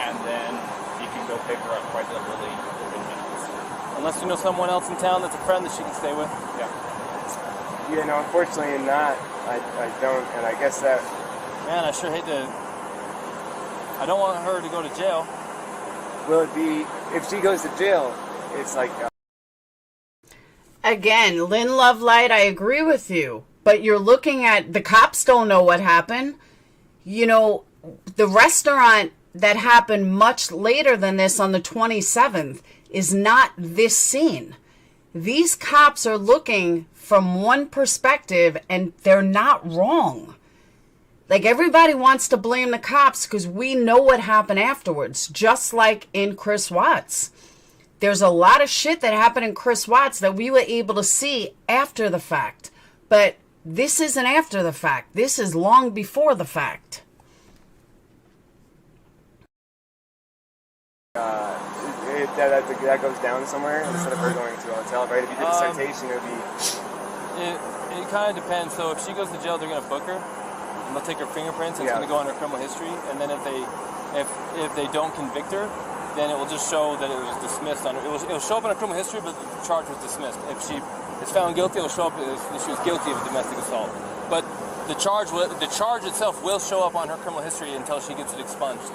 and then you can go pick her up quite literally within minutes. Unless you know someone else in town that's a friend that she can stay with. Yeah. Yeah, no, unfortunately not. I don't, and I guess that... Man, I sure hate to I don't want her to go to jail. Will it be, if she goes to jail, it's like... Again, Lynn Lovelight, I agree with you. But you're looking at, the cops don't know what happened. You know, the restaurant that happened much later than this on the 27th is not this scene. These cops are looking from one perspective and they're not wrong. Like, everybody wants to blame the cops because we know what happened afterwards, just like in Chris Watts. There's a lot of shit that happened in Chris Watts that we were able to see after the fact. But this isn't after the fact. This is long before the fact. That goes down somewhere instead of her going to a hotel, right? If you did a citation, it would be... It kind of depends. So if she goes to jail, they're going to book her, and they'll take her fingerprints, and it's going to go on her criminal history. And then if they don't convict her, then it will just show that it was dismissed. It will show up in her criminal history, but the charge was dismissed. If she is found guilty, it will show up as she was guilty of domestic assault. But the charge itself will show up on her criminal history until she gets it expunged.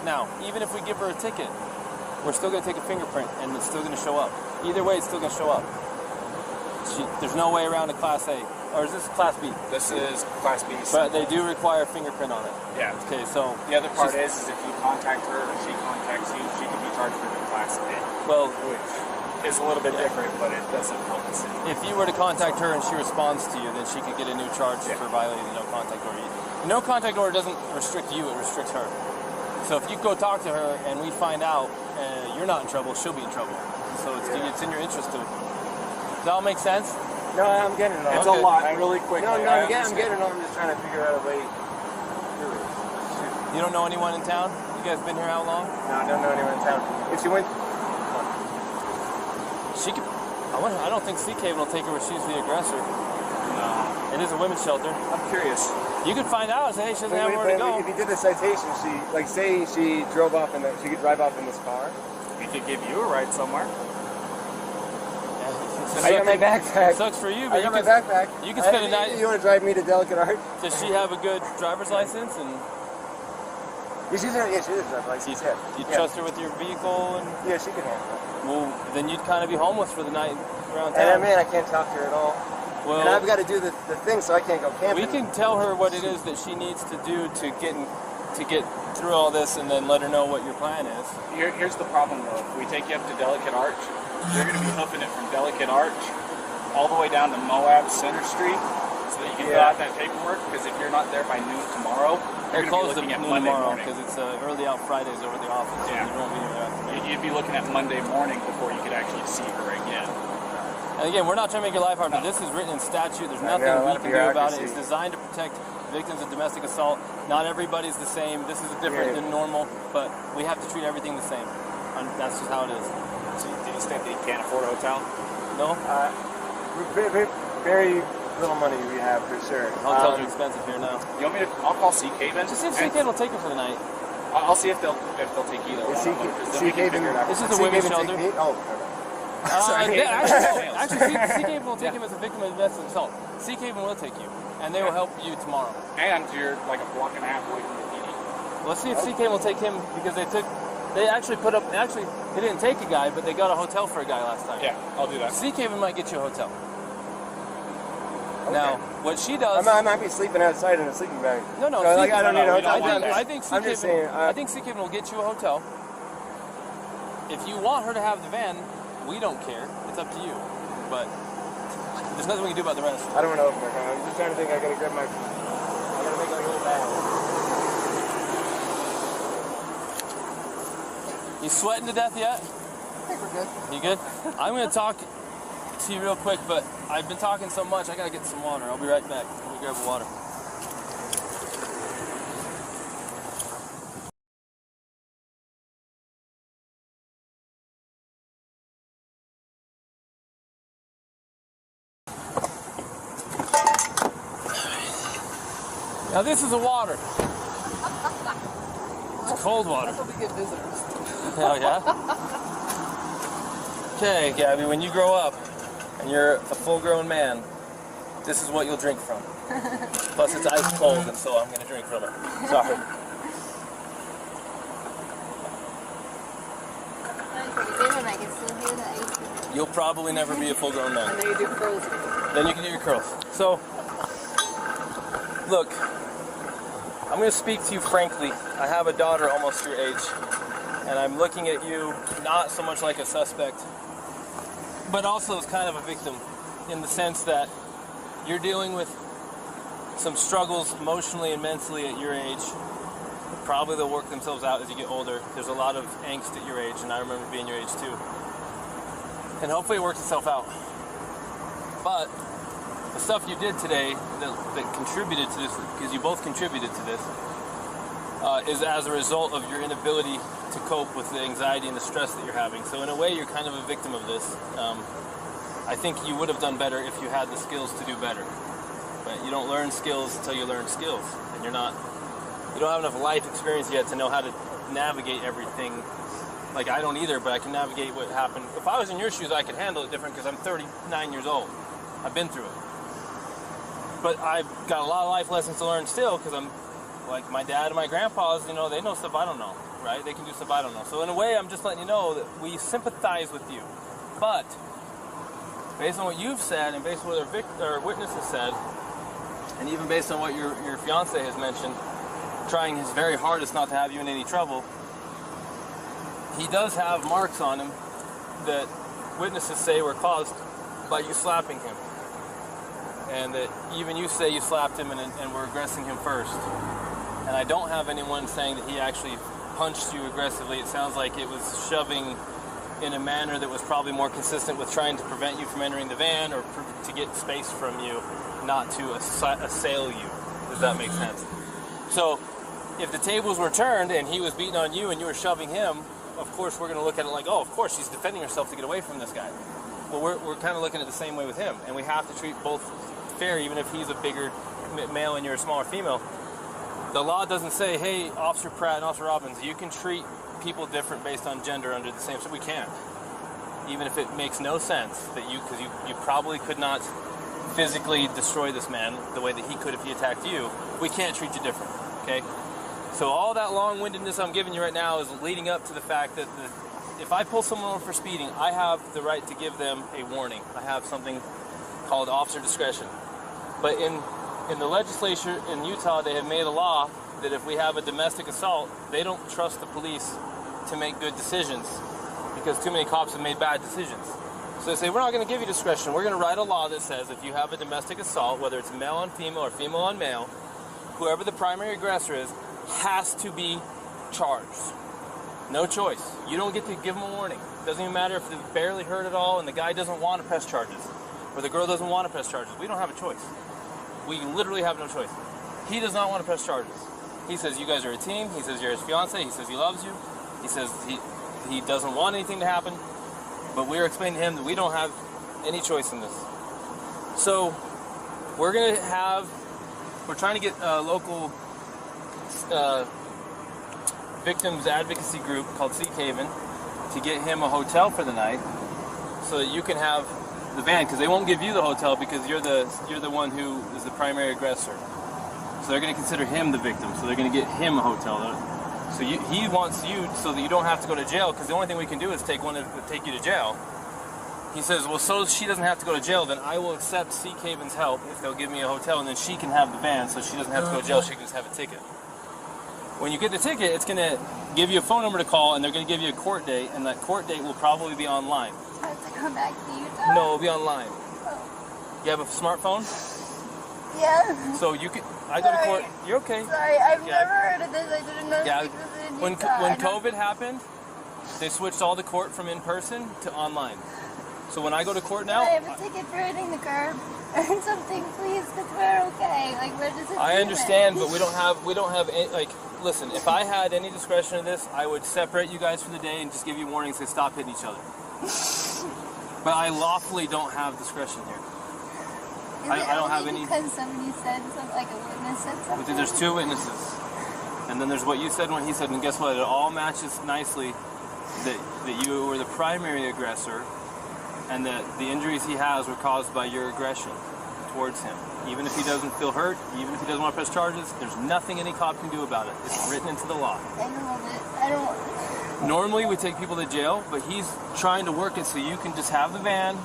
Now, even if we give her a ticket, we're still going to take a fingerprint, and it's still going to show up. Either way, it's still going to show up. There's no way around a Class A. Or is this Class B? This is Class B. But they do require a fingerprint on it. Yeah. Okay, so... The other part is if you contact her or she contacts you, she can be charged for the Class A. Well... Which is a little bit different, but it doesn't compensate. If you were to contact her and she responds to you, then she could get a new charge for violating the no-contact order. The no-contact order doesn't restrict you, it restricts her. So if you go talk to her and we find out you're not in trouble, she'll be in trouble. So it's in your interest to... Does that all make sense? No, I'm getting it all. It's a lot, really quick. No, I'm getting it all. I'm just trying to figure out a way. You don't know anyone in town? You guys been here how long? No, I don't know anyone in town. If she went... She could... I don't think CK will take her where she's the aggressor. No. It is a women's shelter. I'm curious. You could find out and say, hey, she doesn't have where to go. If you did the citation, say she drove off she could drive off in this car. We could give you a ride somewhere. I got my backpack. It sucks for you, but I got my backpack. You can spend a night. You want to drive me to Delicate Art? Does she have a good driver's license? And she does have a driver's license. You trust her with your vehicle? And yeah, she can handle it. Well, then you'd kind of be homeless for the night around town. And I can't talk to her at all. Well, and I've got to do the thing, so I can't go camping. We can tell her what it is that she needs to do to get through all this, and then let her know what your plan is. Here's the problem, though. If we take you up to Delicate Arch, you're going to be hoofing it from Delicate Arch all the way down to Moab Center Street, so that you can fill out that paperwork. Because if you're not there by noon tomorrow, they're closed at noon Monday tomorrow morning. because it's early out Fridays over the office. Yeah. So you won't be there after that. You'd be looking at Monday morning before you could actually see her again. And again, we're not trying to make your life hard, but this is written in statute. There's nothing we can do about it. It's designed to protect victims of domestic assault. Not everybody's the same. This is different than normal, but we have to treat everything the same. And that's just how it is. So to the extent that you can't afford a hotel? No? Very little money we have, for sure. Hotels are expensive here now. You want me to? I'll call CK then. Just see if CK will take her for the night. I'll see if they'll take either one. This is a women's shelter. Actually, CK will take him as a victim of domestic assault. CK will take you, and they will help you tomorrow. And you're like a block and a half away from the PD. Let's see if CK will take him, because they actually they didn't take a guy, but they got a hotel for a guy last time. Yeah, I'll do that. CK might get you a hotel. Okay. Now, what she does... I might be sleeping outside in a sleeping bag. No, I don't need a hotel. I think CK will get you a hotel. If you want her to have the van, we don't care. It's up to you. But there's nothing we can do about the rest. I don't want to open my car. I'm just trying to think. I gotta grab my... I gotta make like a little bag. You sweating to death yet? I think we're good. You good? I'm going to talk to you real quick, but I've been talking so much, I got to get some water. I'll be right back. Let me grab the water. Now this is the water. It's cold water. That's what we get visitors. Oh yeah? Okay, Gabby, when you grow up and you're a full-grown man, this is what you'll drink from. Plus it's ice cold, and so I'm going to drink from it. Sorry. you'll probably never be a full-grown man. And then you do curls. Then you can do your curls. So, look, I'm going to speak to you frankly. I have a daughter almost your age, and I'm looking at you not so much like a suspect, but also as kind of a victim, in the sense that you're dealing with some struggles emotionally and mentally at your age. Probably they'll work themselves out as you get older. There's a lot of angst at your age, and I remember being your age too. And hopefully it works itself out. But the stuff you did today that contributed to this, because you both contributed to this, is as a result of your inability to cope with the anxiety and the stress that you're having. So in a way, you're kind of a victim of this. I think you would have done better if you had the skills to do better. But you don't learn skills until you learn skills, and you don't have enough life experience yet to know how to navigate everything. Like, I don't either, but I can navigate what happened. If I was in your shoes, I could handle it different because I'm 39 years old. I've been through it. But I've got a lot of life lessons to learn still, because I'm like my dad and my grandpas, they know stuff I don't know, right? They can do stuff I don't know. So in a way, I'm just letting you know that we sympathize with you. But based on what you've said, and based on what our witnesses said, and even based on what your fiance has mentioned, trying his very hardest not to have you in any trouble, he does have marks on him that witnesses say were caused by you slapping him. And that even you say you slapped him and were aggressing him first. And I don't have anyone saying that he actually punched you aggressively. It sounds like it was shoving in a manner that was probably more consistent with trying to prevent you from entering the van, or to get space from you, not to assail you. Does that make sense? So if the tables were turned and he was beating on you and you were shoving him, of course we're going to look at it like, oh, of course she's defending herself to get away from this guy. Well, we're kind of looking at it the same way with him, and we have to treat both fair, even if he's a bigger male and you're a smaller female. The law doesn't say, hey, Officer Pratt and Officer Robbins, you can treat people different based on gender under the same, so we can. Even if it makes no sense that because you probably could not physically destroy this man the way that he could if he attacked you, we can't treat you different, okay? So all that long-windedness I'm giving you right now is leading up to the fact that if I pull someone over for speeding, I have the right to give them a warning. I have something called officer discretion. But in the legislature in Utah, they have made a law that if we have a domestic assault, they don't trust the police to make good decisions because too many cops have made bad decisions. So they say, we're not going to give you discretion. We're going to write a law that says if you have a domestic assault, whether it's male on female or female on male, whoever the primary aggressor is has to be charged. No choice. You don't get to give them a warning. It doesn't even matter if they're barely hurt at all and the guy doesn't want to press charges, or the girl doesn't want to press charges. We don't have a choice. We literally have no choice. He does not want to press charges. He says you guys are a team. He says you're his fiance. He says he loves you. He says he doesn't want anything to happen. But we're explaining to him that we don't have any choice in this. So we're trying to get a local victims advocacy group called Sea Haven to get him a hotel for the night, so that you can have the van, because they won't give you the hotel because you're the one who is the primary aggressor. So they're going to consider him the victim. So they're going to get him a hotel. So he wants you so that you don't have to go to jail, because the only thing we can do is take you to jail. He says, well, so she doesn't have to go to jail, then I will accept Sea Haven's help if they'll give me a hotel, and then she can have the van, so she doesn't have to go to jail. She can just have a ticket. When you get the ticket, it's going to give you a phone number to call, and they're going to give you a court date, and that court date will probably be online. I have to come back to Utah? No, it'll be online. Oh. You have a smartphone? Yeah. So you can. I go to court. You're okay. Sorry, I've never heard of this. I didn't know yeah. this was in When Utah. COVID happened, they switched all the court from in person to online. So when I go to court now, I have a ticket for hitting the curb or something, please, because we're okay. Like, we're just. I understand, but we don't have any, like. Listen, if I had any discretion in this, I would separate you guys for the day and just give you warnings to stop hitting each other. But I lawfully don't have discretion here. I don't have any. Because somebody said something, like a witness said something. But there's two witnesses, and then there's what you said and what he said, and guess what? It all matches nicely that you were the primary aggressor, and that the injuries he has were caused by your aggression towards him. Even if he doesn't feel hurt, even if he doesn't want to press charges, there's nothing any cop can do about it. It's written into the law. I know, but I don't. Normally we take people to jail, but he's trying to work it so you can just have the van.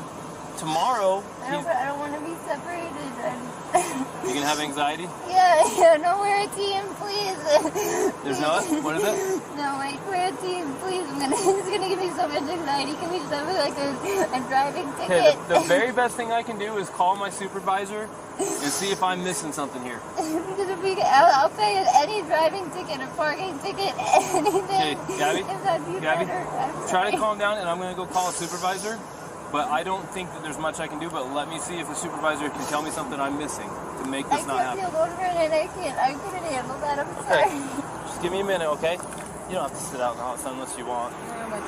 Tomorrow, I don't want to be separated. You gonna have anxiety? Yeah, no, we're a team, please. There's no what? What is it? No, like, we're a team, please. It's gonna give me so much anxiety. Can we just have like a driving ticket? Okay, the very best thing I can do is call my supervisor and see if I'm missing something here. Because I'll pay any driving ticket, a parking ticket, anything. Okay, Gabby, If that'd be Gabby, better. try to calm down, and I'm gonna go call a supervisor. But I don't think that there's much I can do, but let me see if the supervisor can tell me something I'm missing to make this not happen. I can't feel overnight. I couldn't handle that. I'm sorry. Okay, just give me a minute, okay? You don't have to sit out in the hot sun unless you want. Okay,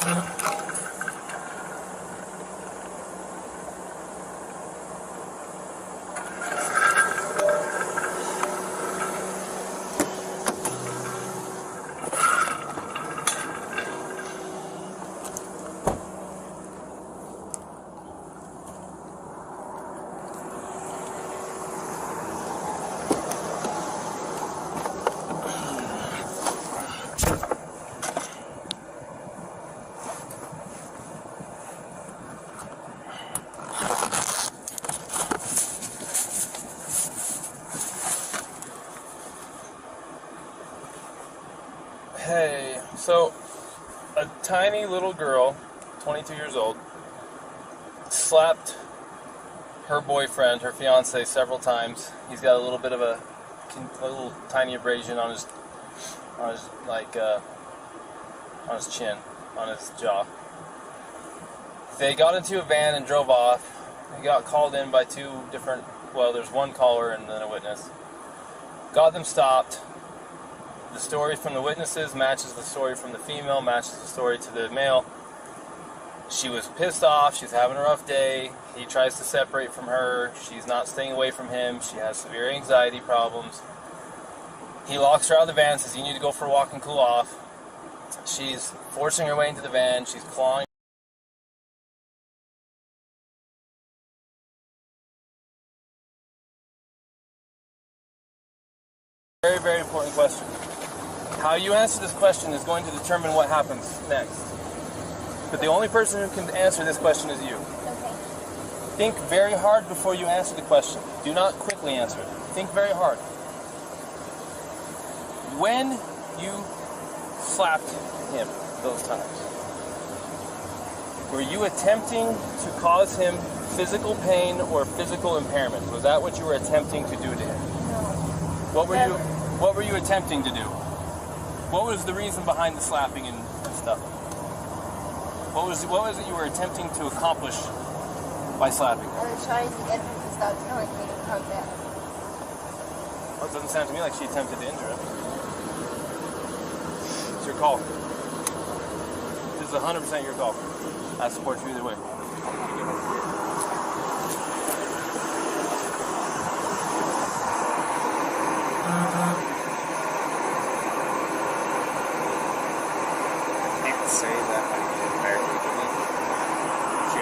thanks. Hey, so a tiny little girl, 22 years old, slapped her boyfriend, her fiance, several times. He's got a little bit of a little tiny abrasion on his chin, on his jaw. They got into a van and drove off. He got called in by there's one caller and then a witness. Got them stopped. The story from the witnesses matches the story from the female, matches the story to the male. She was pissed off, she's having a rough day, he tries to separate from her, she's not staying away from him, she has severe anxiety problems. He locks her out of the van, says you need to go for a walk and cool off. She's forcing her way into the van, she's clawing. Very, very important question. How you answer this question is going to determine what happens next. But the only person who can answer this question is you. Okay. Think very hard before you answer the question. Do not quickly answer it. Think very hard. When you slapped him those times, were you attempting to cause him physical pain or physical impairment? Was that what you were attempting to do to him? No. What were you attempting to do? What was the reason behind the slapping and stuff? What was it you were attempting to accomplish by slapping? I was trying to get him to stop telling me to calm down. Well, it doesn't sound to me like she attempted to injure him. It's your call. This is 100% your call. I support you either way. Say that I did very legally. She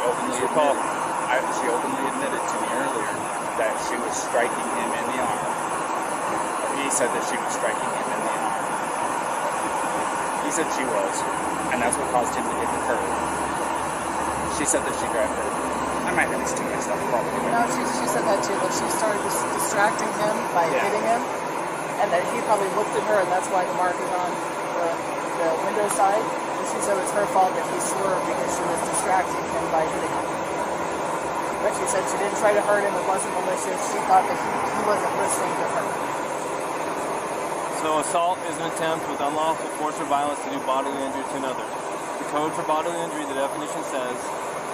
openly admitted to me earlier that she was striking him in the arm. He said that she was striking him in the arm. He said she was, and that's what caused him to hit the curb. She said that she grabbed her. I might have these two mixed up probably. No, she said that too, that she started distracting him by hitting him, and that he probably looked at her, and that's why the mark is on the window side. She said it's her fault that he swerved because she was distracting him by hitting him. But she said she didn't try to hurt him, it wasn't malicious. She thought that he wasn't listening to her. So assault is an attempt with unlawful force or violence to do bodily injury to another. The code for bodily injury, the definition says,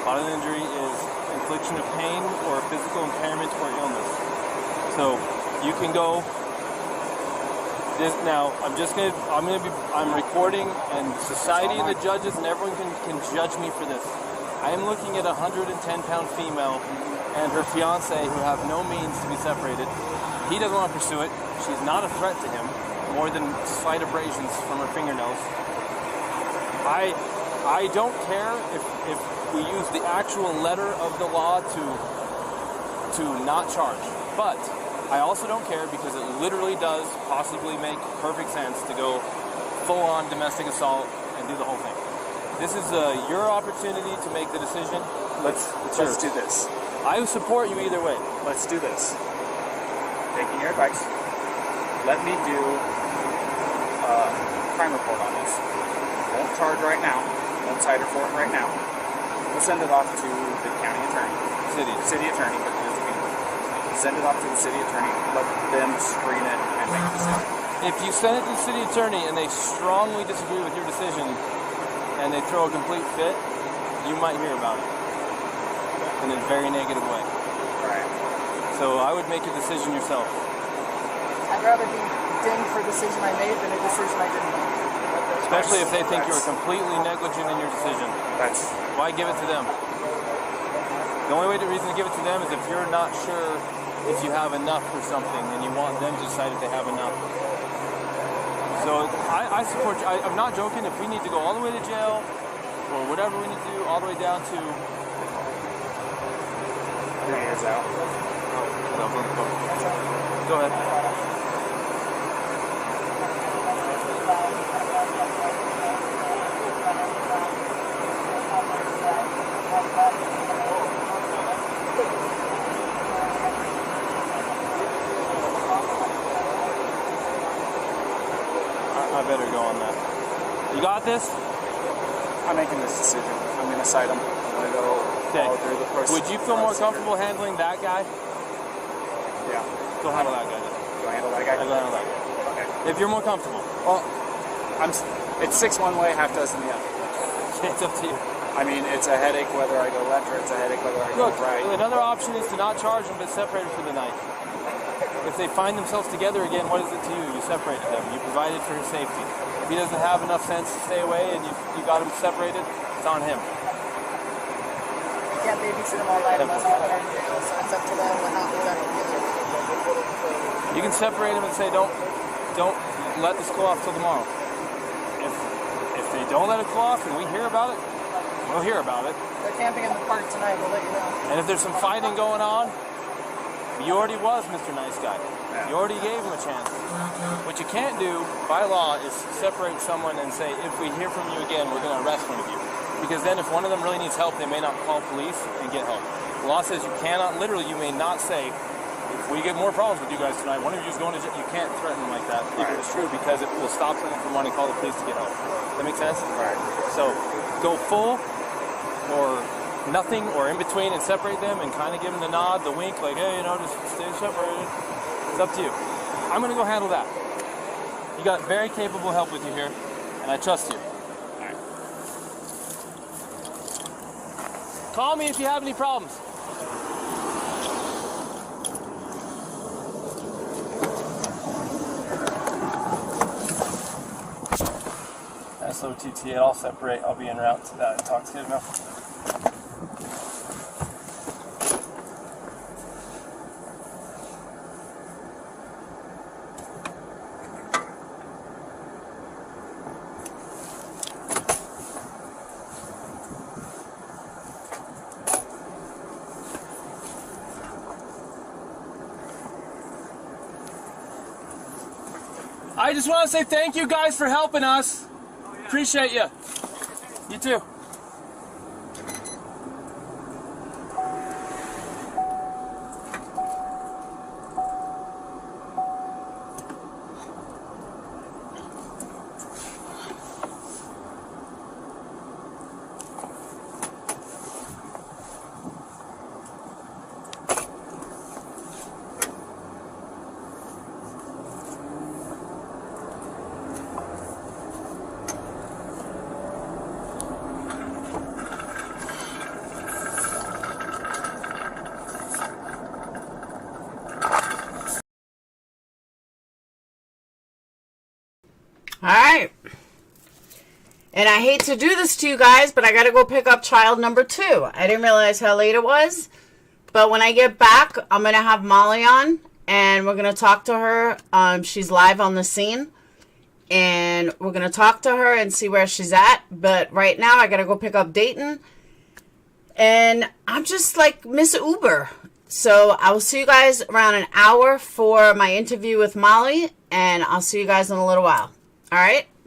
bodily injury is infliction of pain or physical impairment or illness. So you can go. Now, I'm recording, and society and the judges and everyone can judge me for this. I am looking at a 110-pound female and her fiance who have no means to be separated. He doesn't want to pursue it. She's not a threat to him, more than slight abrasions from her fingernails. I don't care if we use the actual letter of the law to to not charge. But I also don't care because it literally does possibly make perfect sense to go full-on domestic assault and do the whole thing. This is your opportunity to make the decision. Let's do this. I support you either way. Let's do this. Taking your advice, let me do a crime report on this. Won't charge right now. Won't cite her for it right now. We'll send it off to the county attorney. City attorney, but it doesn't mean. Send it off to the city attorney. Let them screen it and make a decision. If you send it to the city attorney and they strongly disagree with your decision and they throw a complete fit, you might hear about it in a very negative way. Right. So I would make a decision yourself. I'd rather be dinged for a decision I made than a decision I didn't make. Especially if they think you were completely negligent in your decision. Why give it to them? The only reason to give it to them is if you're not sure if you have enough for something and you want them to decide if they have enough. So I support you. I'm not joking. If we need to go all the way to jail or whatever we need to do, all the way down to... 3 years out. Go ahead. I better go on that. You got this? I'm making this decision. I'm going to cite him. I'm going to go follow through the process. Would you feel more comfortable handling that guy? Yeah. Go handle that guy then. Go handle that guy? Go handle that guy. Okay. If you're more comfortable. Well, it's 6 one way, half dozen the other. It's up to you. I mean, it's a headache whether I go left or it's a headache whether I go right. Another option is to not charge them but separate them for the night. If they find themselves together again, what is it to you? You separated them. You provided for his safety. If he doesn't have enough sense to stay away and you got him separated, it's on him. You can't babysit them all night unless they're in jail, so it's up to them what happens after dinner. You can separate them and say, don't let this go off till tomorrow. If they don't let it go off and we hear about it, we'll hear about it. They're camping in the park tonight, we'll let you know. And if there's some fighting going on, you already was Mr. Nice Guy. You already gave him a chance. What you can't do by law is separate someone and say, if we hear from you again, we're going to arrest one of you. Because then if one of them really needs help, they may not call police and get help. The law says you cannot, literally, you may not say, if we get more problems with you guys tonight, one of you is going to jail. You can't threaten them like that if it's true, because it will stop them from wanting to call the police to get help. Does that make sense? Right. So go full or nothing or in between and separate them and kind of give them the nod, the wink, like, hey, just stay separated. It's up to you. I'm going to go handle that. You got very capable help with you here, and I trust you. All right. Call me if you have any problems. SOTT, I'll separate. I'll be en route to that intoxicated now. I just want to say thank you guys for helping us. Appreciate you. You too. All right. And I hate to do this to you guys, but I got to go pick up child number 2. I didn't realize how late it was. But when I get back, I'm going to have Molly on, and we're going to talk to her. She's live on the scene. And we're going to talk to her and see where she's at. But right now, I got to go pick up Dayton. And I'm just like Miss Uber. So I will see you guys around an hour for my interview with Molly, and I'll see you guys in a little while. All right?